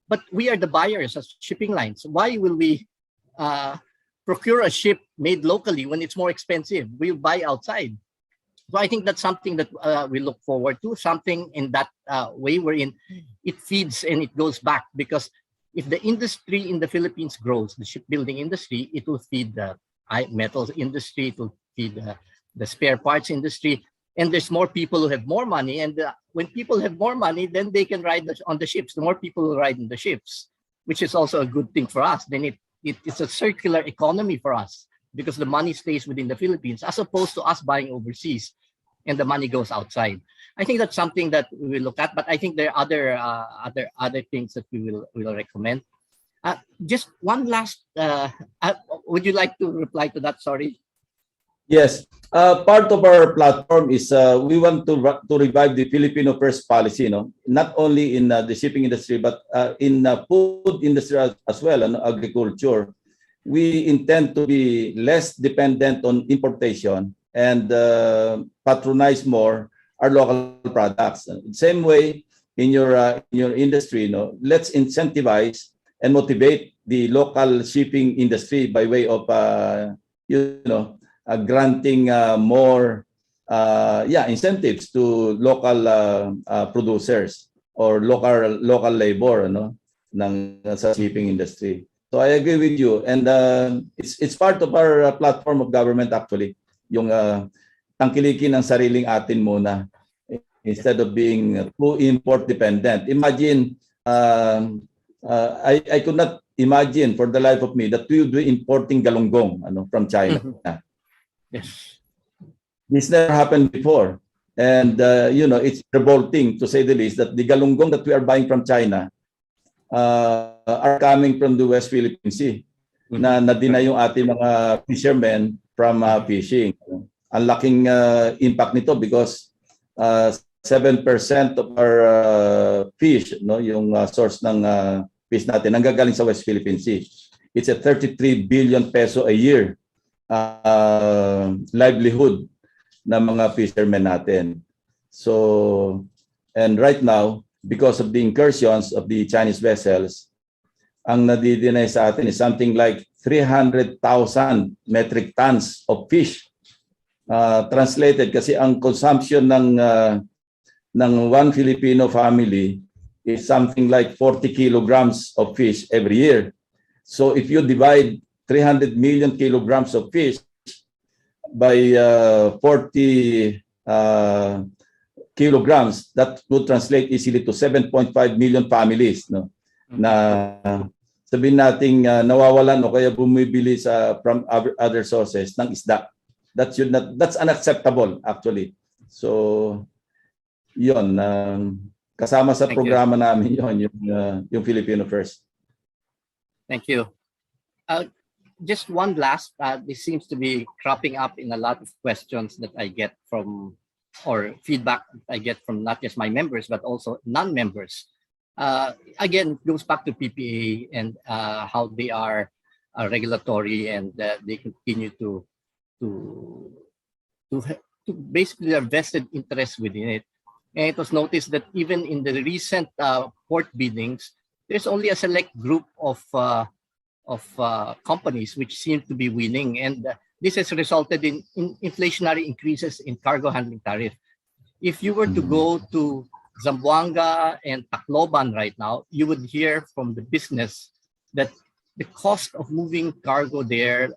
But we are the buyers as shipping lines. Why will we procure a ship made locally when it's more expensive? We'll buy outside. So I think that's something that we look forward to. Something in that way wherein it feeds and it goes back, because if the industry in the Philippines grows, the shipbuilding industry, it will feed the metals industry, it will feed the spare parts industry, and there's more people who have more money, and when people have more money, then they can ride on the ships. The more people will ride on the ships, which is also a good thing for us. Then it's a circular economy for us because the money stays within the Philippines as opposed to us buying overseas and the money goes outside. I think that's something that we will look at, but I think there are other things that we will recommend. Just one last, would you like to reply to that? Sorry. Yes, part of our platform is we want to revive the Filipino first policy, not only in the shipping industry, but in food industry as well, and agriculture. We intend to be less dependent on importation and patronize more our local products. Same way in your industry, let's incentivize and motivate the local shipping industry by way of granting more incentives to local producers or local labor sa shipping industry. So I agree with you, and it's part of our platform of government actually, yung tangkilikin ang sariling atin muna instead of being too import dependent. Imagine I could not imagine for the life of me that we would be importing galunggong from China. Yes. This never happened before. And, it's revolting to say the least that the galunggong that we are buying from China are coming from the West Philippine Sea na-deny yung ating mga fishermen from fishing. Ang laking impact nito because 7% of our fish, yung source ng fish natin, nanggagaling sa West Philippine Sea. it's a 33 billion peso a year livelihood ng mga fishermen natin. So, and right now, because of the incursions of the Chinese vessels, ang nadidinay sa atin is something like 300,000 metric tons of fish. Translated, kasi ang consumption ng one Filipino family is something like 40 kilograms of fish every year. So if you divide 300 million kilograms of fish by 40 kilograms, that would translate easily to 7.5 million families, no? Na sabihin nating nawawalan o kaya bumibili from other sources ng isda. That's unacceptable actually. So yon, kasama sa programa namin yon, yung Filipino First. Thank you. Just one last, this seems to be cropping up in a lot of questions that I get from, or feedback I get from not just my members, but also non-members. Again, it goes back to PPA and how they are regulatory, and they continue to basically their vested interest within it. And it was noticed that even in the recent port biddings, there's only a select group of companies which seem to be winning, and this has resulted in inflationary increases in cargo handling tariff. If you were to go to Zamboanga and Tacloban right now, you would hear from the business that the cost of moving cargo there,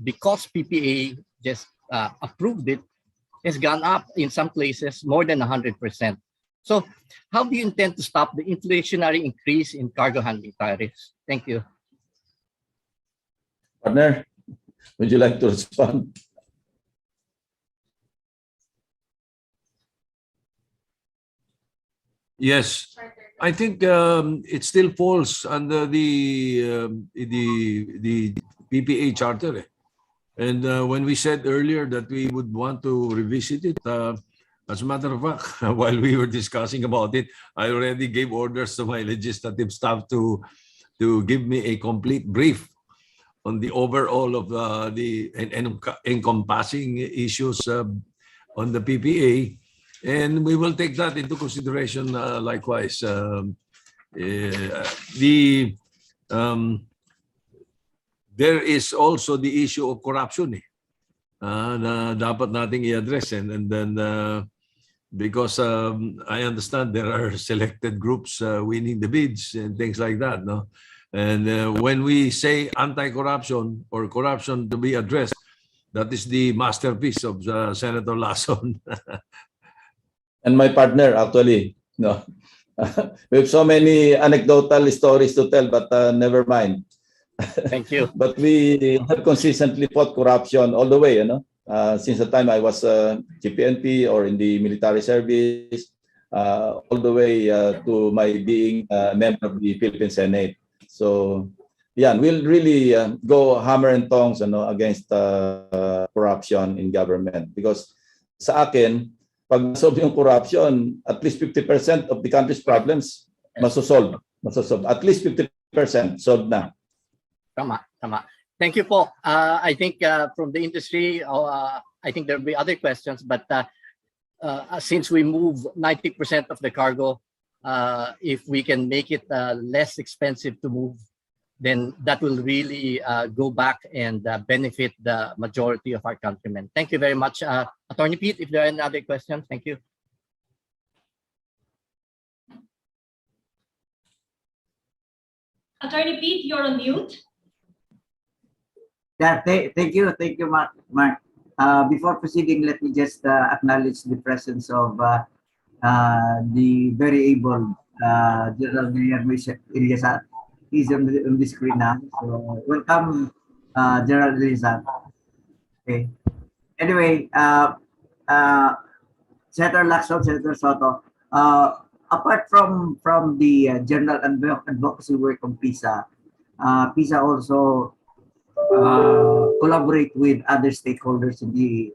because PPA just approved it, has gone up in some places more than 100%. So how do you intend to stop the inflationary increase in cargo handling tariffs? Thank you. Partner, would you like to respond? Yes, I think it still falls under the PPA charter. And when we said earlier that we would want to revisit it, as a matter of fact, while we were discussing about it, I already gave orders to my legislative staff to give me a complete brief on the overall of the encompassing issues on the PPA. And we will take that into consideration likewise. There is also the issue of corruption na dapat nating i-address. And then because I understand there are selected groups winning the bids and things like that. No? And when we say anti-corruption or corruption to be addressed, that is the masterpiece of Senator Lason. And my partner, actually, no. We have so many anecdotal stories to tell, but never mind. Thank you. But we have consistently fought corruption all the way, you know, since the time I was GPNP or in the military service, all the way to my being a member of the Philippine Senate. So, yeah, we'll really go hammer and tongs, you know, against corruption in government. Because sa akin, pag solve yung corruption, at least 50% of the country's problems masosolve. At least 50% solved na. Tama. Thank you po. I think from the industry, I think there will be other questions, but since we move 90% of the cargo, if we can make it less expensive to move, then that will really go back and benefit the majority of our countrymen. Thank you very much. Attorney Pete, if there are any other questions, thank you. Attorney Pete, you're on mute. Yeah, thank you, Mark. Before proceeding, let me just acknowledge the presence of the very able General Guillermo Iliasat. He's on the screen now. So welcome, General Iliasat. Okay. Anyway, Senator Lacson, Senator Soto, apart from the general advocacy work on PISA, PISA also collaborate with other stakeholders in the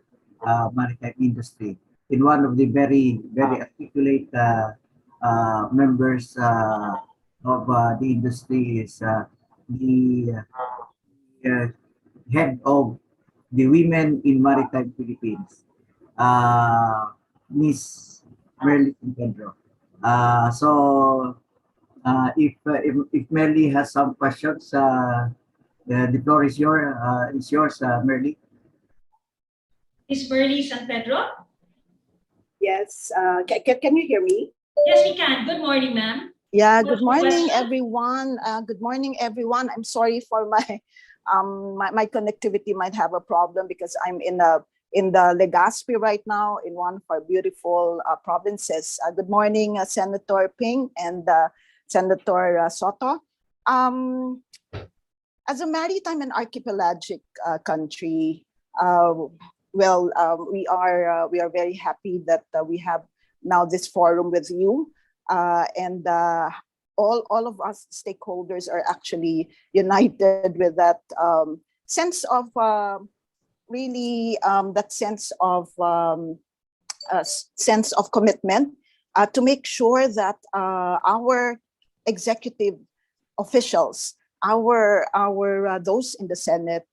maritime industry. In one of the very articulate members of the industry is the uh, head of the Women in Maritime Philippines, Miss Merly Pedro. If Merly has some questions, the floor is yours, Merly. Miss Burley San Pedro? Yes, can you hear me? Yes, we can. Good morning, ma'am. Yeah, What's good your morning, question? everyone. Good morning, everyone. I'm sorry for my connectivity might have a problem because I'm in the Legazpi right now in one of our beautiful provinces. Good morning, Senator Ping and Senator Soto. As a maritime and archipelagic country, we are very happy that we have now this forum with you, and all of us stakeholders are actually united with that sense of sense of commitment to make sure that our executive officials, our those in the Senate,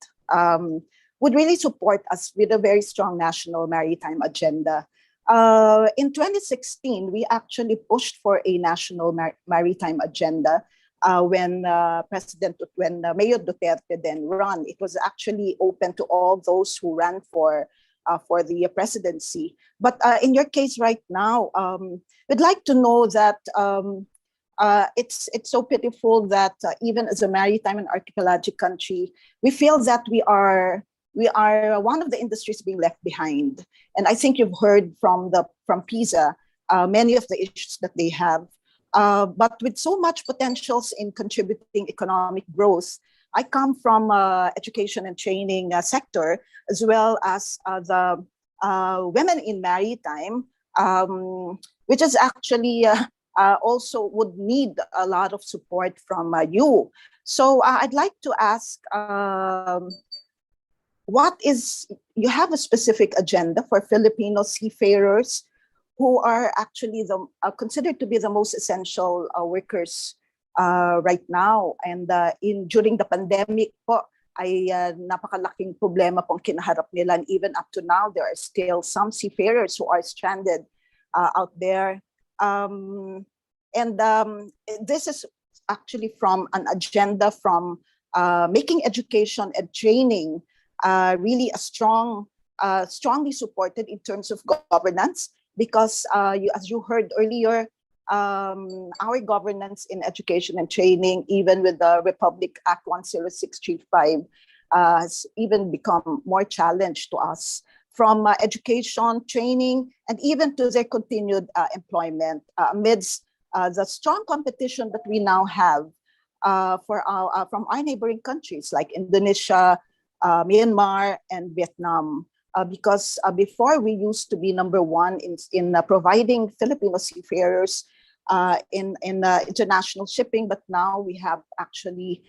would really support us with a very strong national maritime agenda. In 2016, we actually pushed for a national maritime agenda when Mayor Duterte then ran. It was actually open to all those who ran for the presidency. But in your case right now, we'd like to know that it's so pitiful that even as a maritime and archipelagic country, we feel that we are one of the industries being left behind. And I think you've heard from PISA many of the issues that they have. But with so much potentials in contributing economic growth, I come from education and training sector, as well as the women in maritime, which is actually also would need a lot of support from you. So I'd like to ask, you have a specific agenda for Filipino seafarers who are actually considered to be the most essential workers right now. And during the pandemic po, ay napakalaking problema pong kinaharap nila. And even up to now, there are still some seafarers who are stranded out there. This is actually from an agenda from making education and training really strongly supported in terms of governance, because as you heard earlier, our governance in education and training, even with the Republic Act 10635, has even become more challenged to us, from education, training, and even to their continued employment amidst the strong competition that we now have from our neighboring countries like Indonesia, Myanmar, and Vietnam. Because before we used to be number one in providing Filipino seafarers in international shipping, but now we have actually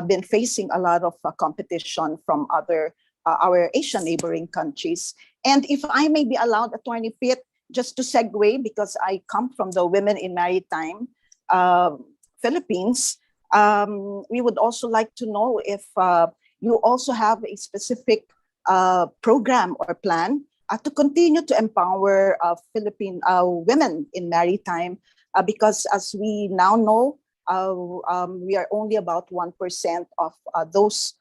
been facing a lot of competition from our Asian neighboring countries. And if I may be allowed, Attorney Pitt, just to segue, because I come from the Women in Maritime Philippines, we would also like to know if you also have a specific program or plan to continue to empower Philippine women in maritime, because as we now know, we are only about 1% of those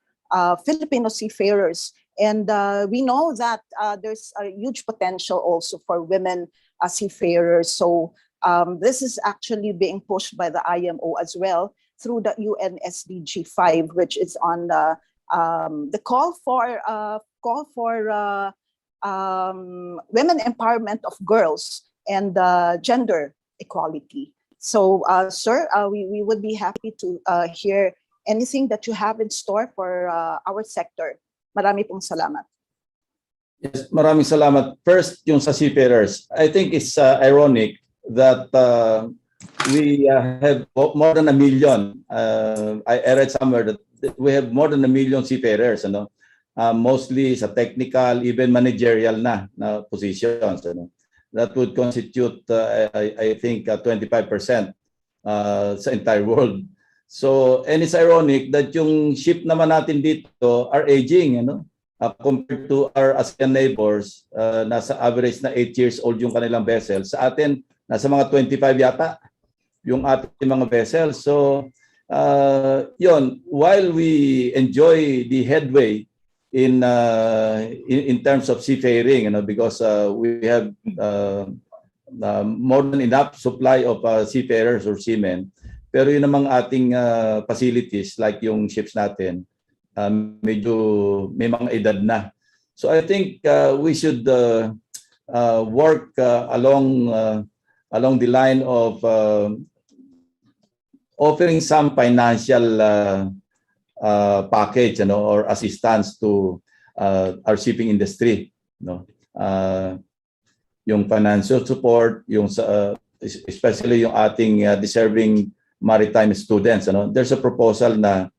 Filipino seafarers. And we know that there's a huge potential also for women seafarers. So this is actually being pushed by the IMO as well through the UN SDG 5, which is on the call for women empowerment of girls and gender equality. So, sir, we would be happy to hear anything that you have in store for our sector. Marami pong salamat. Yes, maraming salamat. First, yung sa seafarers. I think it's ironic that we have more than 1 million. I read somewhere that we have more than 1 million seafarers, mostly sa technical, even managerial na positions. That would constitute, I think, 25% sa entire world. So, and it's ironic that yung ship naman natin dito are aging, compared to our ASEAN neighbors, nasa average na 8 years old yung kanilang vessels. Sa atin, nasa mga 25 yata yung ating mga vessels. So, yun, while we enjoy the headway in terms of seafaring, because we have more than enough supply of seafarers or seamen, pero yun namang ating facilities like yung ships natin, medyo may mga edad na. So I think we should work along the line of offering some financial package, or assistance to our shipping industry, yung financial support, yung especially yung ating deserving maritime students. There's a proposal na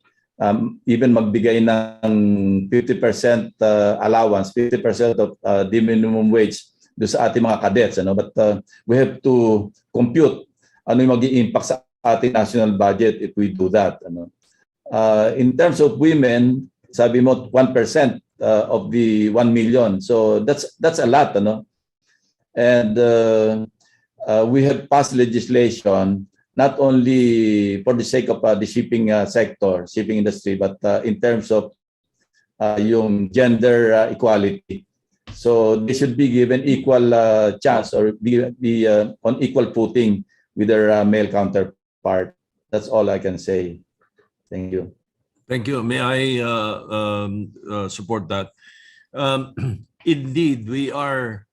even magbigay ng 50% allowance, 50% of the minimum wage do sa ating mga cadets. But we have to compute ano yung maging impact sa ating national budget if we do that. In terms of women, sabi mo 1% of the 1 million. So that's a lot. And we have passed legislation not only for the sake of the shipping sector, shipping industry, but in terms of yung gender equality. So they should be given equal chance, or be on equal footing with their male counterpart. That's all I can say. Thank you. Thank you. May I support that? Indeed, we are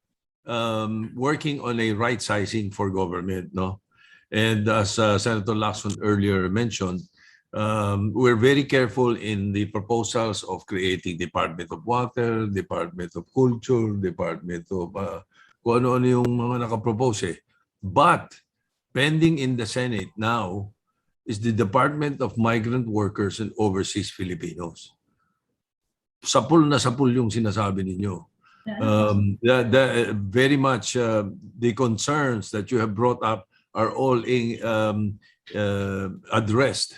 working on a right sizing for government, no? And as Senator Lacson earlier mentioned, we're very careful in the proposals of creating Department of Water, Department of Culture, Department of kung ano-ano yung mga nakapropose. But pending in the Senate now is the Department of Migrant Workers and Overseas Filipinos. Sapul na sapul yung sinasabi ninyo. Very much the concerns that you have brought up are all addressed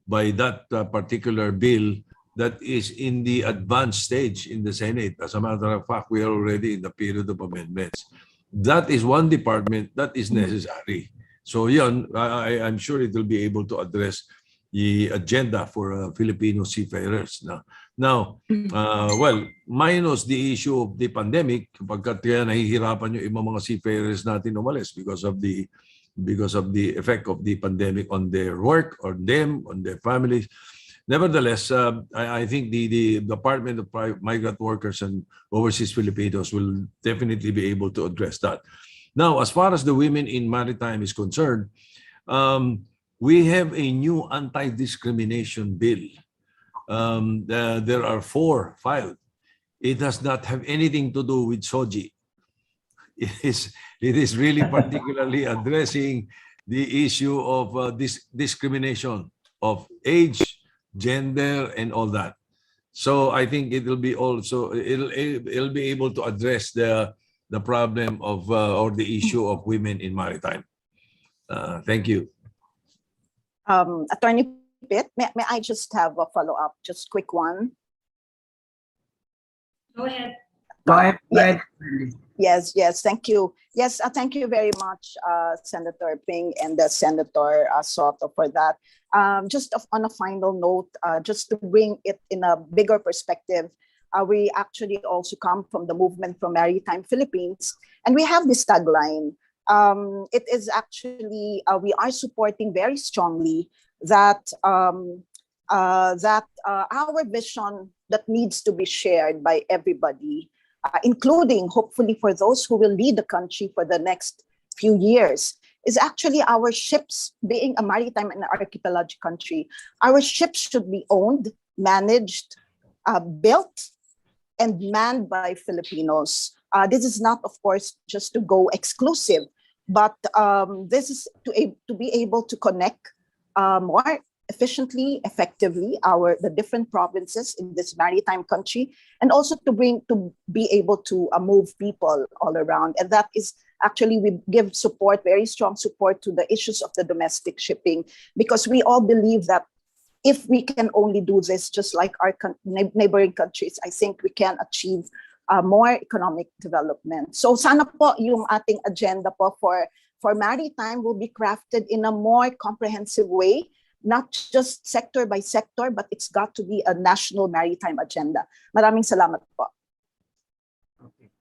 by that particular bill that is in the advanced stage in the Senate. As a matter of fact, we are already in the period of amendments. That is one department that is necessary. So yun, I'm sure it will be able to address the agenda for Filipino seafarers. Now, well, minus the issue of the pandemic, pagkat kaya nahihirapan yung ibang mga seafarers natin umalis because of the effect of the pandemic on their work, on them, on their families. Nevertheless, I think the Department of Migrant Workers and Overseas Filipinos will definitely be able to address that. Now, as far as the women in maritime is concerned, we have a new anti-discrimination bill. There are 4 filed. It does not have anything to do with SOGI. It is really particularly addressing the issue of discrimination of age, gender, and all that. So I think it will be also it'll be able to address the problem of or the issue of women in maritime. Thank you. Attorney Pitt, may I just have a follow-up, just quick one? Go ahead. Go ahead. Yes, thank you. Yes, thank you very much, Senator Ping and Senator Soto for that. Just on a final note, just to bring it in a bigger perspective, we actually also come from the movement from Maritime Philippines, and we have this tagline. It is actually, we are supporting very strongly that our vision that needs to be shared by everybody, including hopefully for those who will lead the country for the next few years, is actually our ships. Being a maritime and archipelagic country, our ships should be owned, managed, built, and manned by Filipinos. This is not, of course, just to go exclusive, but this is to be able to connect more efficiently, effectively, the different provinces in this maritime country, and also to be able to move people all around. And that is Actually, we give support, very strong support to the issues of the domestic shipping, because we all believe that if we can only do this, just like our neighboring countries, I think we can achieve more economic development. So sana po yung ating agenda po for maritime will be crafted in a more comprehensive way, not just sector by sector, but it's got to be a national maritime agenda. Maraming salamat po. Okay.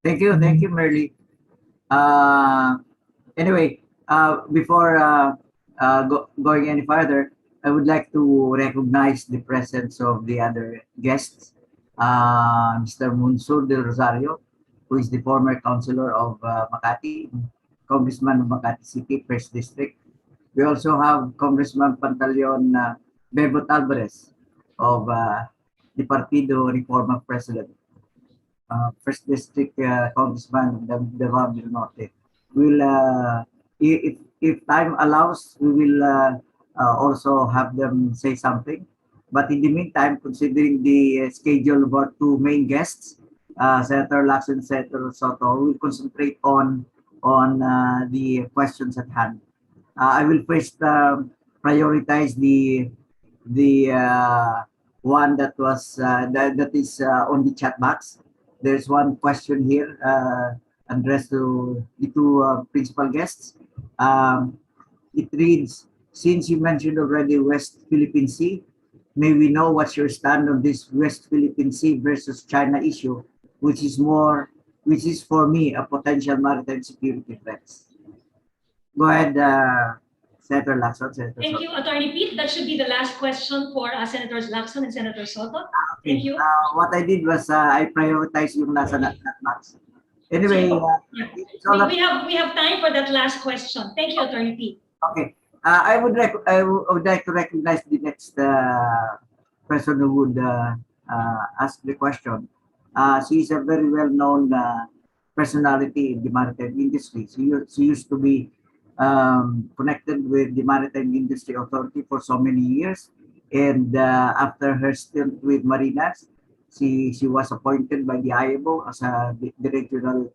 Thank you, Merly. Anyway, before going any further, I would like to recognize the presence of the other guests. Mr. Munsur del Rosario, who is the former councilor of Makati, Congressman of Makati City, 1st District. We also have Congressman Pantaleon Bebot Alvarez of the Partido Reforma President, 1st District Congressman of Davao del Norte. We'll, if time allows, we will also have them say something. But in the meantime, considering the schedule of our two main guests, Senator Lacson and Senator Soto, we'll concentrate on the questions at hand. I will first prioritize the one that was that is on the chat box. There's one question here addressed to the two principal guests. It reads, since you mentioned already West Philippine Sea, may we know what's your stand on this West Philippine Sea versus China issue, which is for me a potential maritime security threat. Go ahead, Senator Lacson. Thank you, Attorney Pete. That should be the last question for Senators Lacson and Senator Soto. Okay. Thank you. What I did was I prioritized yung nasa box. Anyway, we have time for that last question. Thank you, Attorney Pete. Okay. I would like to recognize the next person who would ask the question. She is a very well-known personality in the maritime industry. She used to be connected with the Maritime Industry Authority for so many years, and after her stint with Marinas, she was appointed by the IMO as the regional.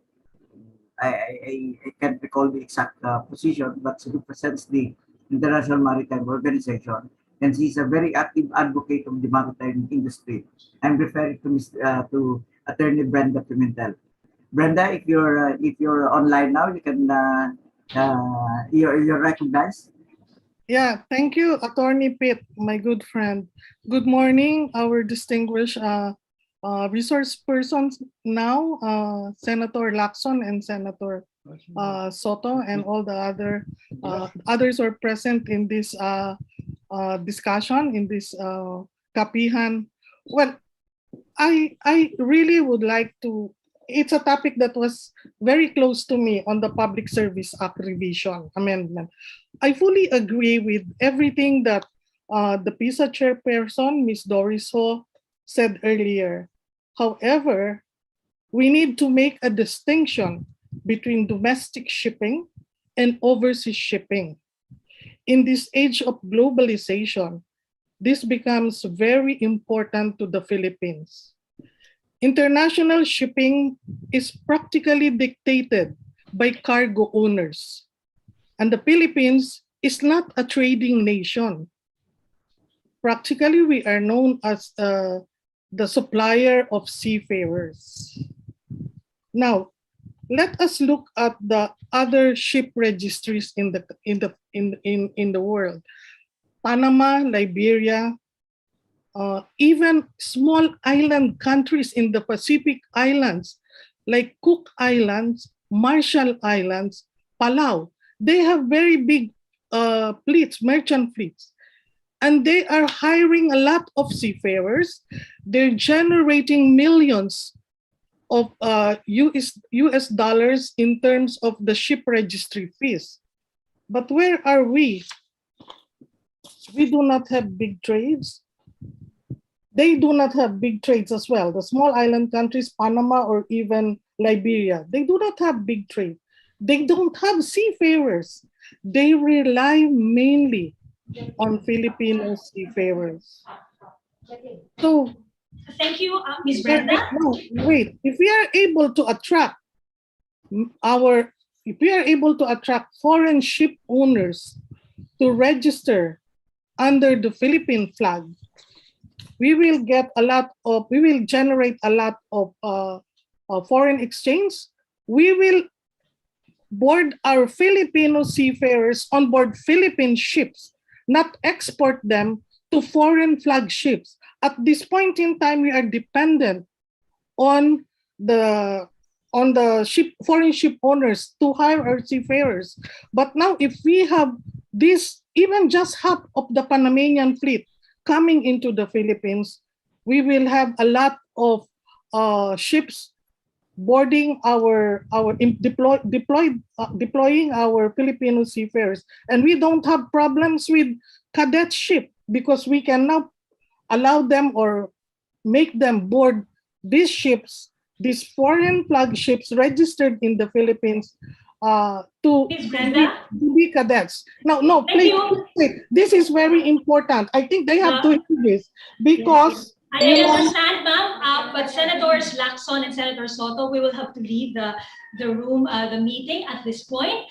I can't recall the exact position, but she represents the International Maritime Organization, and she's a very active advocate of the maritime industry. I'm referring to Attorney Brenda Pimentel. Brenda, if you're online now, you can you're recognized. Yeah, thank you, Attorney Pitt, my good friend. Good morning, our distinguished resource persons now, Senator Lacson and Senator Soto, and all the others are present in this discussion, in this kapihan. Well, I really would like to, it's a topic that was very close to me on the Public Service Act revision amendment. I fully agree with everything that the PISA chairperson, Ms. Doris Ho, said earlier. However, we need to make a distinction between domestic shipping and overseas shipping. In this age of globalization, this becomes very important to the Philippines. International shipping is practically dictated by cargo owners, and the Philippines is not a trading nation. Practically, we are known as the supplier of seafarers. Now, let us look at the other ship registries in the world. Panama, Liberia, even small island countries in the Pacific Islands like Cook Islands, Marshall Islands, Palau, they have very big fleets, merchant fleets. And they are hiring a lot of seafarers. They're generating millions of US dollars in terms of the ship registry fees. But where are we? We do not have big trades. They do not have big trades as well. The small island countries, Panama or even Liberia, they do not have big trade. They don't have seafarers. They rely mainly on Filipino seafarers. So, thank you, Ms. Brenda. No, wait. If we are able to attract if we are able to attract foreign ship owners to register under the Philippine flag, we will generate a lot of foreign exchange. We will board our Filipino seafarers on board Philippine ships, not export them to foreign flag ships. At this point in time, we are dependent on the foreign ship owners to hire our seafarers. But now, if we have this, even just half of the Panamanian fleet coming into the Philippines, we will have a lot of ships boarding deploying our Filipino seafarers, and we don't have problems with cadetship because we can now allow them or make them board these ships, these foreign flag ships registered in the Philippines, to be cadets. No, please. This is very important. I think they have to do this because. I understand, ma'am, but Senators Lacson and Senator Soto, we will have to leave the room, the meeting at this point.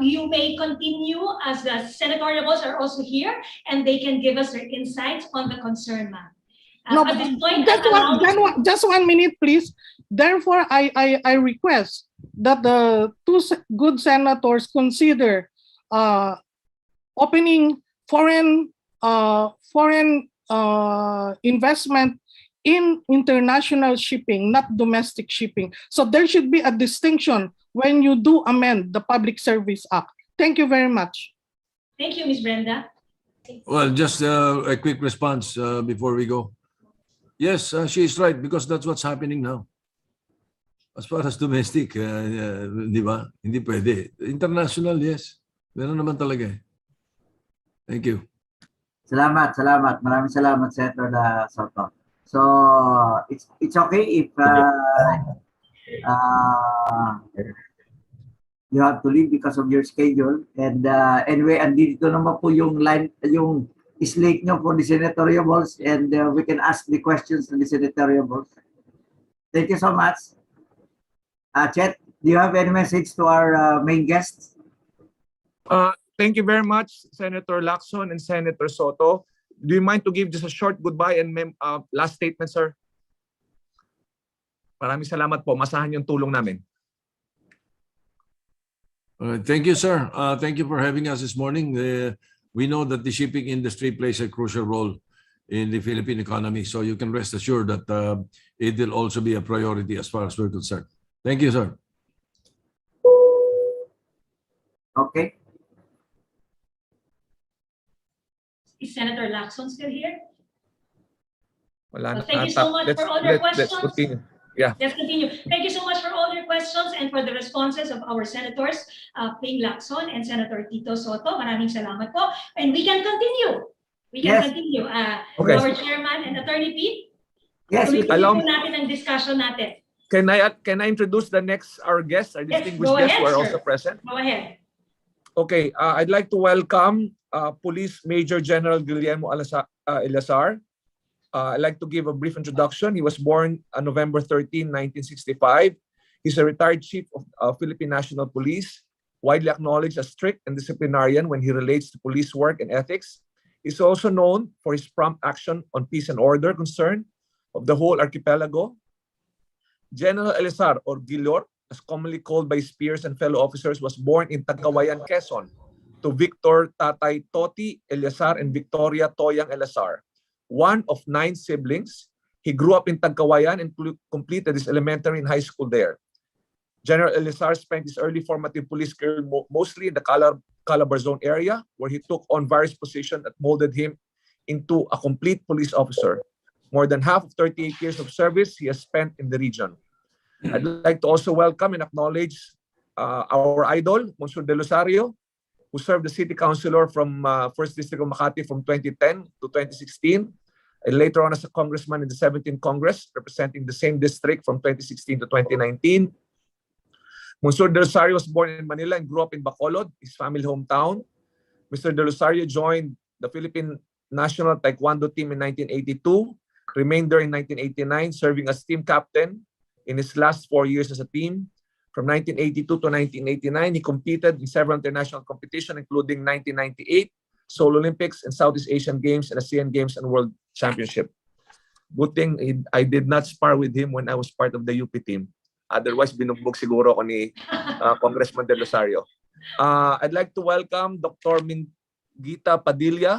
You may continue as the Senatoriables are also here, and they can give us their insights on the concern, ma'am. No, at this point, just 1 minute, please. Therefore, I request that the two good senators consider opening foreign investment in international shipping, not domestic shipping. So there should be a distinction when you do amend the Public Service Act. Thank you very much. Thank you, Ms. Brenda. Well, just a quick response before we go. Yes, she is right because that's what's happening now. As far as domestic, di ba? Hindi pwede. International, yes. Meron naman talaga eh. Thank you. Salamat. Maraming salamat, Senator Soto. So it's okay if you have to leave because of your schedule. And anyway, andito naman po yung slate nyo for the Senatoriables, and we can ask the questions to the Senatoriables. Thank you so much. Chet, do you have any message to our main guests? Thank you very much, Senator Lacson and Senator Soto. Do you mind to give just a short goodbye and last statement, sir? Maraming salamat po. Masahan yung tulong namin. Thank you, sir. Thank you for having us this morning. We know that the shipping industry plays a crucial role in the Philippine economy, so you can rest assured that it will also be a priority as far as we're concerned. Thank you, sir. Okay. Is Senator Lacson still here? Wala thank you so much for all your questions. Let's continue. Yeah. Let's continue. Thank you so much for all your questions and for the responses of our senators, Ping Lacson and Senator Tito Soto. Maraming salamat po. And we can continue. We can continue. Okay. Our chairman and Attorney Pete. Yes. Tuloy-tuloy natin ang discussion natin. Can I introduce our guests, our distinguished guests who are also present? Go ahead. Okay, I'd like to welcome Police Major General Guillermo Eleazar. I'd like to give a brief introduction. He was born on November 13, 1965. He's a retired chief of Philippine National Police, widely acknowledged as strict and disciplinarian when he relates to police work and ethics. He's also known for his prompt action on peace and order concern of the whole archipelago. General Eleazar, or Gilor, as commonly called by his peers and fellow officers, was born in Tagkawayan, Quezon, to Victor Tatay Toti Eleazar and Victoria Toyang Eleazar. One of 9 siblings, he grew up in Tagkawayan and completed his elementary and high school there. General Eleazar spent his early formative police career mostly in the Calabar Zone area, where he took on various positions that molded him into a complete police officer. More than half of 38 years of service he has spent in the region. I'd like to also welcome and acknowledge our idol, Monsieur De Losario, who served the city councilor from 1st District of Makati from 2010 to 2016, and later on as a congressman in the 17th Congress, representing the same district from 2016 to 2019. Monsieur De Losario was born in Manila and grew up in Bacolod, his family hometown. Mr. De Losario joined the Philippine National Taekwondo team in 1982, remained there in 1989, serving as team captain in his last 4 years as a team. From 1982 to 1989, he competed in several international competitions, including 1998 Seoul Olympics and Southeast Asian Games and ASEAN Games and World Championship. Good thing I did not spar with him when I was part of the UP team. Otherwise, binugbog siguro ako ni Congressman Del Rosario. I'd like to welcome Dr. Mingita Padilla,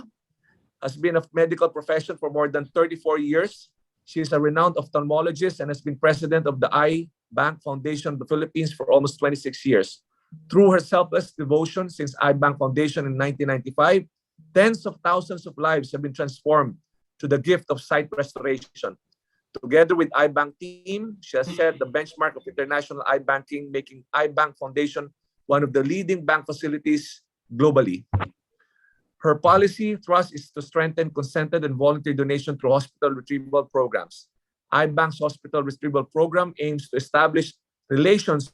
has been a medical profession for more than 34 years. She is a renowned ophthalmologist and has been president of the Eye Bank Foundation of the Philippines for almost 26 years. Through her selfless devotion since Eye Bank Foundation in 1995, tens of thousands of lives have been transformed to the gift of sight restoration. Together with Eye Bank team, she has set the benchmark of international eye banking, making Eye Bank Foundation one of the leading bank facilities globally. Her policy thrust is to strengthen consented and voluntary donation through hospital retrieval programs. Eye Bank's hospital retrieval program aims to establish relations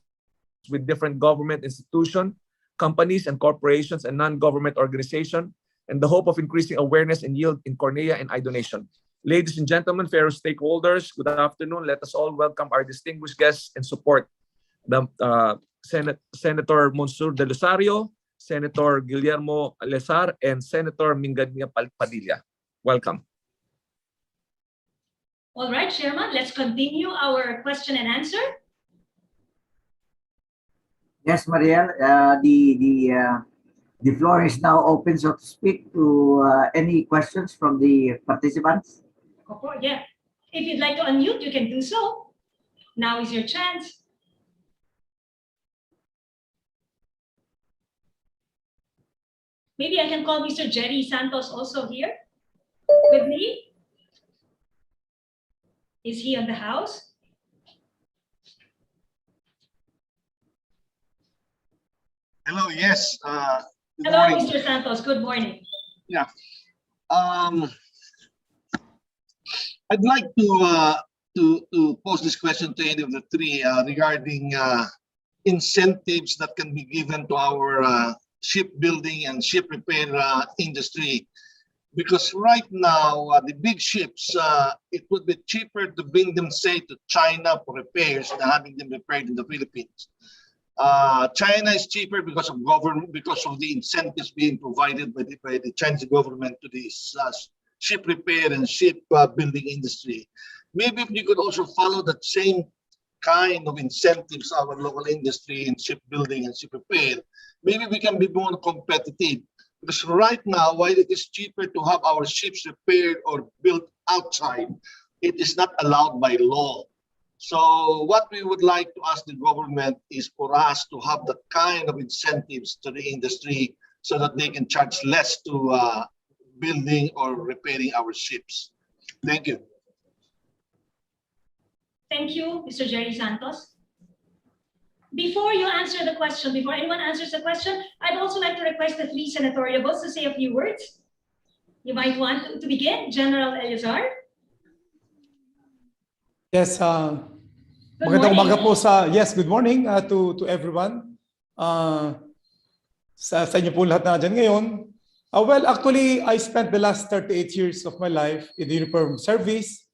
with different government institutions, companies and corporations and non-government organizations, and the hope of increasing awareness and yield in cornea and eye donation. Ladies and gentlemen, fellow stakeholders, good afternoon. Let us all welcome our distinguished guests and support the Senator Monsur de Rosario, Senator Guillermo Lesar, and Senator Mingania Padilla. Welcome. All right, Chairman, let's continue our question and answer. Yes, Mariel, the floor is now open, so to speak, to any questions from the participants. Yeah. If you'd like to unmute, you can do so. Now is your chance. Maybe I can call Mr. Jerry Santos also here with me. Is he on the house? Hello, yes. Good Hello, morning. Mr. Santos. Good morning. Yeah. I'd like to pose this question to any of the three regarding incentives that can be given to our shipbuilding and ship repair industry. Because right now, the big ships, it would be cheaper to bring them, say, to China for repairs than having them repaired in the Philippines. China is cheaper because of the incentives being provided by the Chinese government to this ship repair and ship building industry. Maybe if you could also follow that same kind of incentives our local industry in shipbuilding and ship repair, maybe we can be more competitive. Because right now, while it is cheaper to have our ships repaired or built outside, it is not allowed by law. So what we would like to ask the government is for us to have the kind of incentives to the industry so that they can charge less to building or repairing our ships. Thank you. Thank you, Mr. Jerry Santos. Before you answer the question, before anyone answers the question, I'd also like to request the three senatoriables to say a few words. You might want to begin, General Eleazar. Yes, Good magandang morning. umaga po good morning to everyone. Sa inyo po lahat na dyan ngayon. Well, actually, I spent the last 38 years of my life in the uniformed service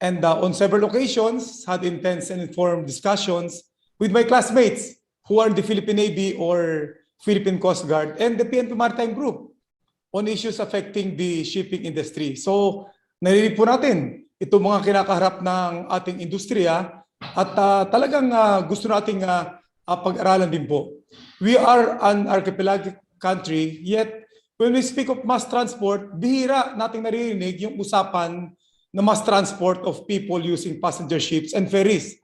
and on several occasions had intense and informed discussions with my classmates who are in the Philippine Navy or Philippine Coast Guard and the PNP Maritime Group on issues affecting the shipping industry. So, narinig po natin itong mga kinakaharap ng ating industriya at talagang gusto nating pag-aralan din po. We are an archipelagic country, yet when we speak of mass transport, bihira nating naririnig yung usapan na mass transport of people using passenger ships and ferries.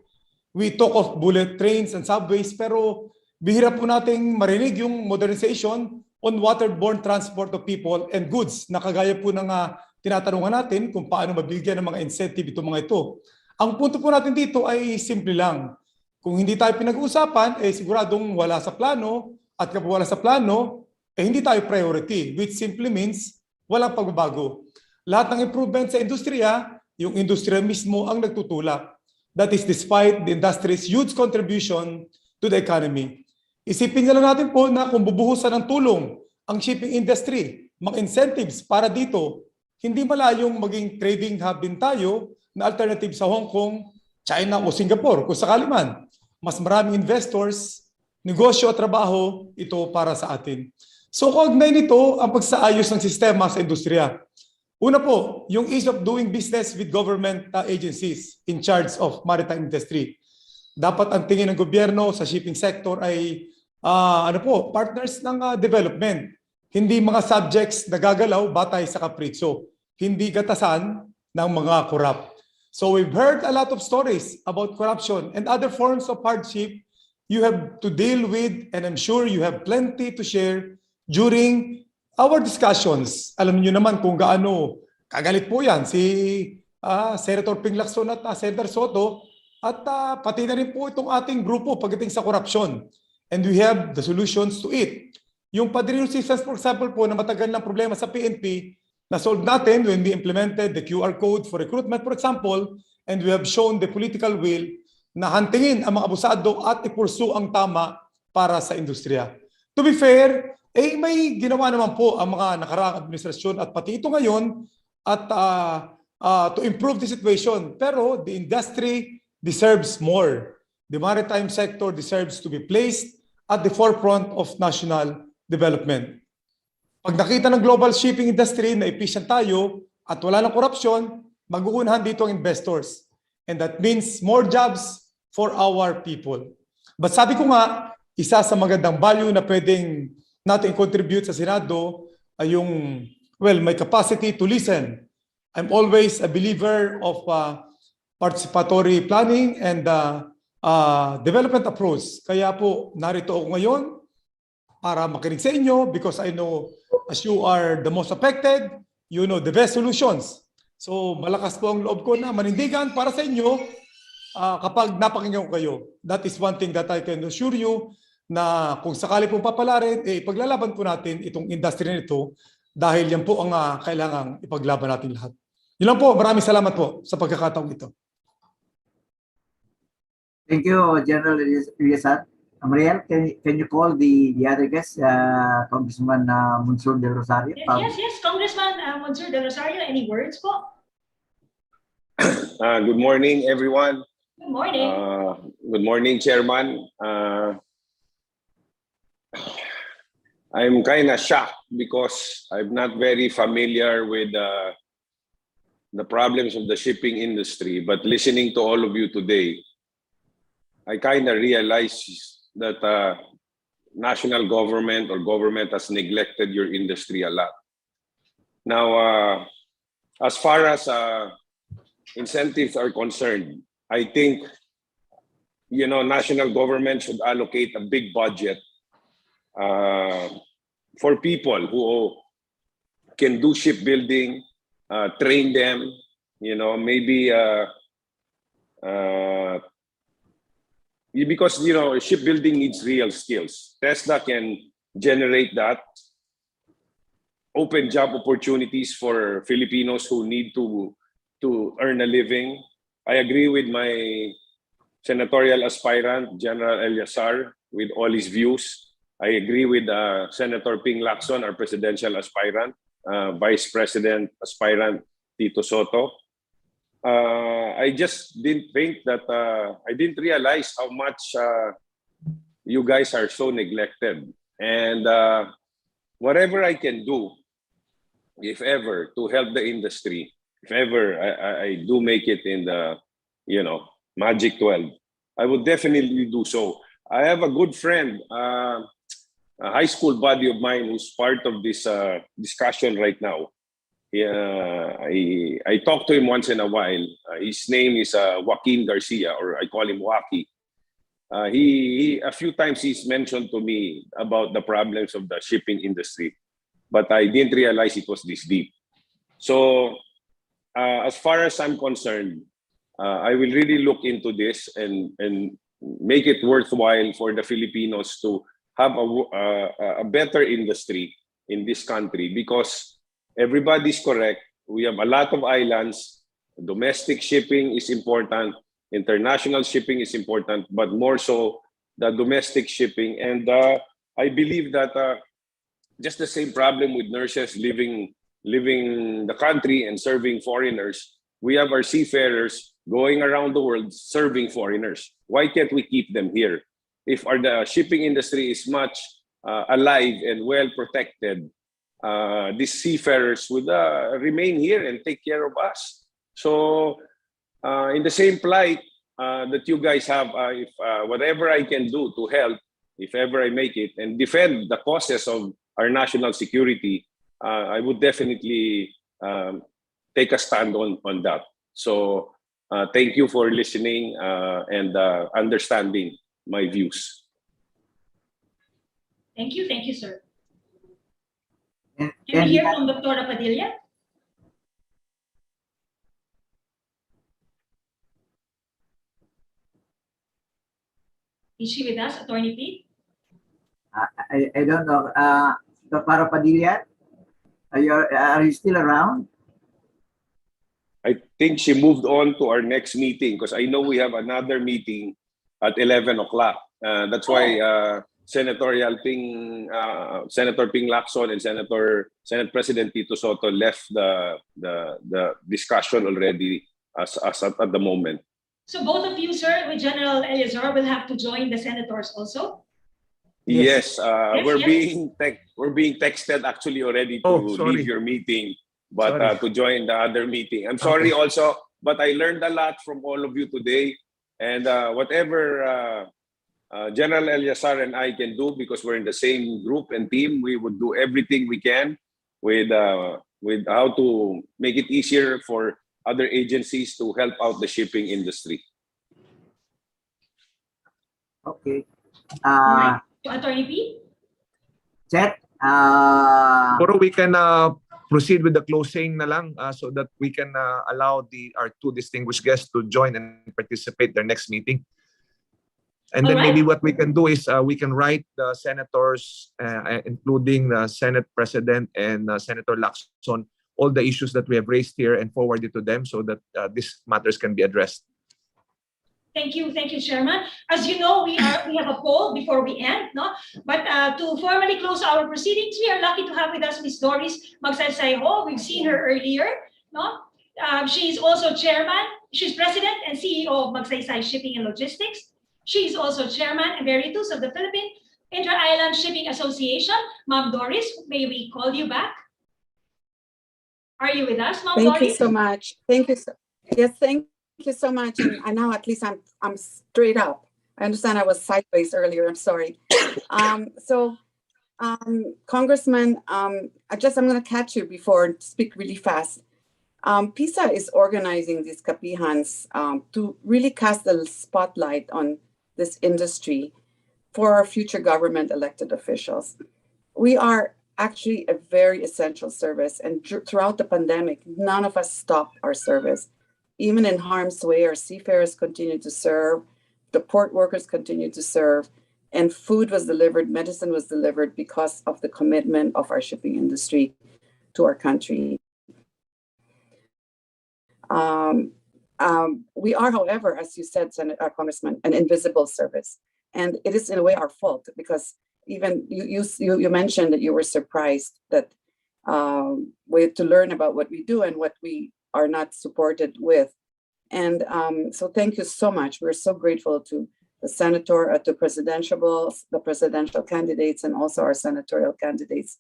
We talk of bullet trains and subways, pero bihira po nating marinig yung modernization on waterborne transport of people and goods na kagaya po ng tinatanungan natin kung paano mabigyan ng mga incentive itong mga ito. Ang punto po natin dito ay simple lang. Kung hindi tayo pinag-uusapan, siguradong wala sa plano at kapag wala sa plano, hindi tayo priority, which simply means walang pagbabago. Lahat ng improvement sa industriya, yung industriya mismo ang nagtutulak. That is despite the industry's huge contribution to the economy. Isipin na lang natin po na kung bubuhusan ng tulong ang shipping industry, mga incentives para dito, hindi malayong maging trading hub din tayo na alternative sa Hong Kong, China o Singapore kung sakali man. mas maraming investors, negosyo at trabaho, ito para sa atin. So kaugnay nito ang pagsaayos ng sistema sa industriya. Una po, yung ease of doing business with government agencies in charge of maritime industry. Dapat ang tingin ng gobyerno sa shipping sector ay partners ng development. Hindi mga subjects na gagalaw batay sa kapritsyo. Hindi gatasan ng mga korap. So we've heard a lot of stories about corruption and other forms of hardship you have to deal with, and I'm sure you have plenty to share during our discussions. Alam niyo naman kung gaano kagalit po yan si Senator Ping Lacson at Senator Soto at pati na rin po itong ating grupo pagdating sa corruption. And we have the solutions to it. Yung padrino systems, for example po, na matagal ng problema sa PNP, na-solve natin when we implemented the QR code for recruitment, for example, and we have shown the political will na hantingin ang mga abusado at ipursu ang tama para sa industriya. To be fair, may ginawa naman po ang mga nakaraang administrasyon at pati ito ngayon at to improve the situation. Pero the industry deserves more. The maritime sector deserves to be placed at the forefront of national development. Pag nakita ng global shipping industry na efficient tayo at wala ng korupsyon, mag-uunahan dito ang investors. And that means more jobs for our people. But sabi ko nga, isa sa magandang value na pwedeng natin contribute sa Senado ay yung, may capacity to listen. I'm always a believer of participatory planning and development approach. Kaya po, narito ako ngayon para makinig sa inyo because I know as you are the most affected, you know the best solutions. So malakas po ang loob ko na manindigan para sa inyo kapag napakinggan ko kayo. That is one thing that I can assure you na kung sakali pong papalarin, ipaglalaban po natin itong industry nito dahil yan po ang kailangang ipaglaban natin lahat. Yun lang po. Maraming salamat po sa pagkakataong ito. Thank you, General Rizal. Mariel, can you call the other guest, Congressman Monsur del Rosario? Yes, Congressman Monsur del Rosario. Any words po? Good morning, everyone. Good morning. Good morning, Chairman. I'm kind of shocked because I'm not very familiar with the problems of the shipping industry, but listening to all of you today, I kind of realize that national government or government has neglected your industry a lot. Now, as far as incentives are concerned, I think, national government should allocate a big budget for people who can do shipbuilding, train them, maybe because shipbuilding needs real skills. Tesla can generate that. Open job opportunities for Filipinos who need to earn a living. I agree with my senatorial aspirant, General Eliasar, with all his views. I agree with Senator Ping Lacson, our presidential aspirant, Vice President aspirant Tito Soto. I just didn't think that, I didn't realize how much you guys are so neglected. And whatever I can do, if ever, to help the industry, if ever I do make it in the, Magic 12, I would definitely do so. I have a good friend, a high school buddy of mine who's part of this discussion right now. I talk to him once in a while. His name is Joaquin Garcia, or I call him Waki. He a few times he's mentioned to me about the problems of the shipping industry, but I didn't realize it was this deep. So as far as I'm concerned, I will really look into this and make it worthwhile for the Filipinos to have a better industry in this country, because everybody's correct. We have a lot of islands. Domestic shipping is important. International shipping is important, but more so the domestic shipping. And I believe that just the same problem with nurses leaving the country and serving foreigners, we have our seafarers going around the world serving foreigners. Why can't we keep them here? If the shipping industry is much alive and well protected, these seafarers would remain here and take care of us. So in the same plight that you guys have, if whatever I can do to help, if ever I make it, and defend the causes of our national security, I would definitely take a stand on that. So thank you for listening and understanding my views. Thank you, sir. And, Can we hear from Dr. Padilla? Is she with us, Attorney Pete? I don't know. Dr. Padilla, are you still around? I think she moved on to our next meeting because I know we have another meeting at 11 o'clock. That's why Senator Ping Lacson and Senate President Tito Soto left the discussion already as at the moment. So both of you, sir, with General Eleazar, will have to join the senators also? Yes, we're yes. being texted actually already to leave your meeting, but to join the other meeting. I'm sorry also, but I learned a lot from all of you today, and whatever General Eleazar and I can do, because we're in the same group and team, we would do everything we can with how to make it easier for other agencies to help out the shipping industry. Okay. Right. Attorney P? Chet, Or we can proceed with the closing na lang so that we can allow our two distinguished guests to join and participate their next meeting. And then maybe what we can do is we can write the senators, including the Senate President and Senator Lacson, all the issues that we have raised here and forward it to them so that these matters can be addressed. Thank you, Chairman. As you know, we have a poll before we end, no? But to formally close our proceedings, we are lucky to have with us Ms. Doris Magsaysayho. We've seen her earlier, no? She's also chairman. She's president and CEO of Magsaysay Shipping and Logistics. She's also chairman emeritus of the Philippine Inter-Island Shipping Association. Ma'am Doris, may we call you back? Are you with us, Ma'am Doris? Thank you so much. Thank you. Yes, thank you so much. And now at least I'm straight up. I understand I was sideways earlier. I'm sorry. Congressman, I'm going to catch you before speak really fast. PISA is organizing these kapihans to really cast a spotlight on this industry for our future government elected officials. We are actually a very essential service, and throughout the pandemic, none of us stopped our service. Even in harm's way, our seafarers continued to serve, the port workers continued to serve, and food was delivered, medicine was delivered because of the commitment of our shipping industry to our country. We are, however, as you said, Congressman, an invisible service. And it is in a way our fault, because even you mentioned that you were surprised that we had to learn about what we do and what we are not supported with. And so thank you so much. We're so grateful to the senator, to Presidentiables, the presidential candidates, and also our senatorial candidates,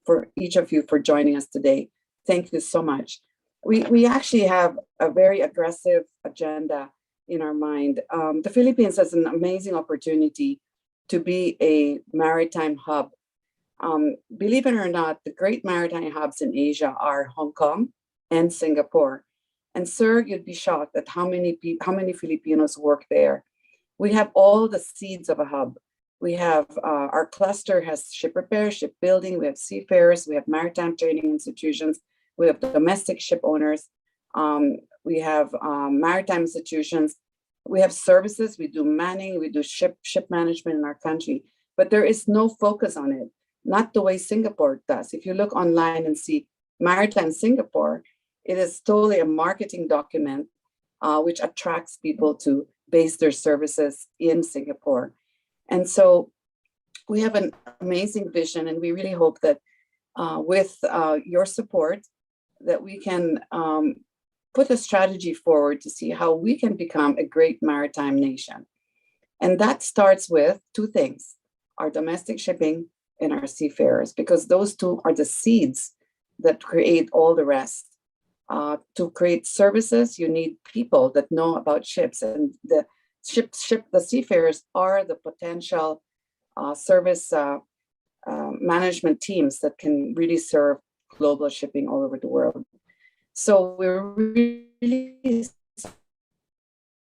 for each of you for joining us today. Thank you so much. We actually have a very aggressive agenda in our mind. The Philippines has an amazing opportunity to be a maritime hub. Believe it or not, the great maritime hubs in Asia are Hong Kong and Singapore. And sir, you'd be shocked at how many Filipinos work there. We have all the seeds of a hub. We have our cluster has ship repair, shipbuilding, we have seafarers, we have maritime training institutions, we have domestic ship owners, we have maritime institutions, we have services, we do manning, we do ship management in our country, but there is no focus on it, not the way Singapore does. If you look online and see Maritime Singapore, it is totally a marketing document which attracts people to base their services in Singapore. And so we have an amazing vision, and we really hope that with your support, that we can put a strategy forward to see how we can become a great maritime nation. And that starts with two things: our domestic shipping and our seafarers, because those two are the seeds that create all the rest. To create services, you need people that know about ships, and the seafarers are the potential service management teams that can really serve global shipping all over the world. So we're really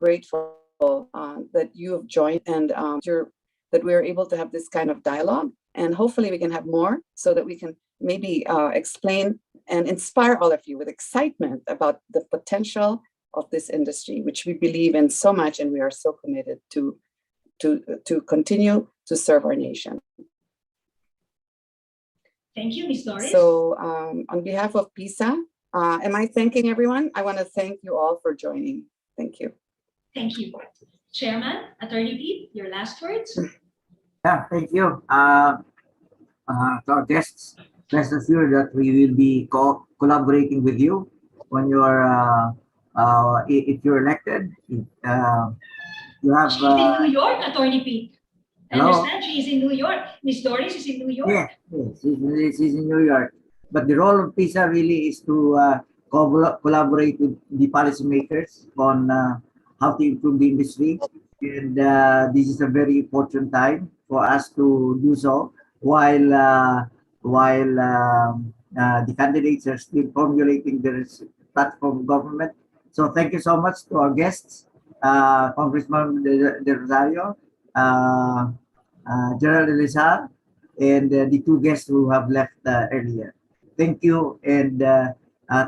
grateful that you have joined, and that we are able to have this kind of dialogue, and hopefully we can have more so that we can maybe explain and inspire all of you with excitement about the potential of this industry, which we believe in so much, and we are so committed to continue to serve our nation. Thank you, Ms. Doris. So on behalf of PISA, am I thanking everyone? I want to thank you all for joining. Thank you. Thank you. Chairman, Attorney Pete, your last words? Yeah, thank you. To our guests, rest assured that we will be collaborating with you when you are, if you're elected. You have. She's in New York, Attorney Pete. I Hello? understand she is in New York. Miss Doris is in New York. Yeah, yes, she's in New York. But the role of PISA really is to collaborate with the policymakers on how to improve the industry. And this is a very important time for us to do so while the candidates are still formulating their platform of government. So thank you so much to our guests, Congressman De Rosario, General Elizar, and the two guests who have left earlier. Thank you, and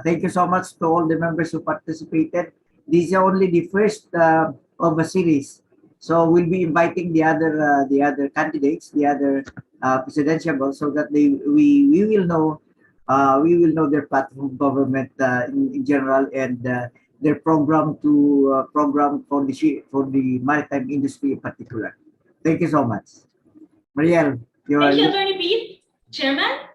thank you so much to all the members who participated. This is only the first of a series, so we'll be inviting the other candidates, the other presidentiables, so that we will know their platform of government in general, and their program for the maritime industry in particular. Thank you so much. Mariel, Thank you, Attorney Pete. Chairman?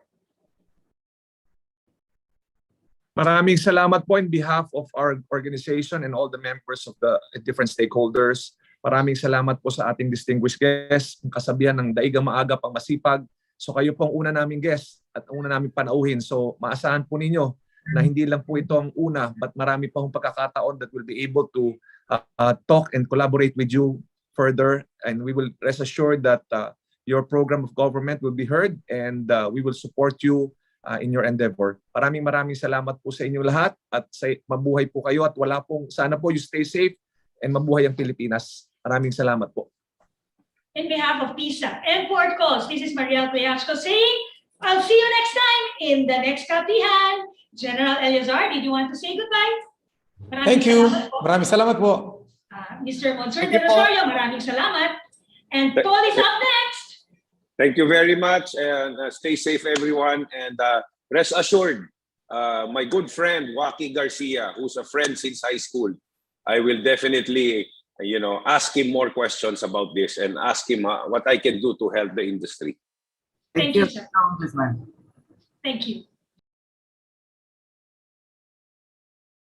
Maraming salamat po in behalf of our organization and all the members of the different stakeholders. Maraming salamat po sa ating distinguished guests. Kasabihan ng daigang maaga pang masipag. So kayo po ang una naming guest at ang una naming panauhin. So maasahan po ninyo na hindi lang po ito ang una, but marami pa hong pagkakataon that we'll be able to talk and collaborate with you further. And we will rest assured that your program of government will be heard, and we will support you in your endeavor. Maraming salamat po sa inyo lahat, at mabuhay po kayo, at sana po you stay safe and mabuhay ang Pilipinas. Maraming salamat po. In behalf of PISA and Port Calls, this is Mariel Cleasco saying, I'll see you next time in the next Kapihan. General Eleazar, did you want to say goodbye? Thank you. Maraming salamat po. Mr. Monsieur De Rosario, maraming salamat. And Paul is up next. Thank you very much, and stay safe, everyone. And rest assured, my good friend Joaquin Garcia, who's a friend since high school, I will definitely, ask him more questions about this and ask him what I can do to help the industry. Thank you, sir. Thank you.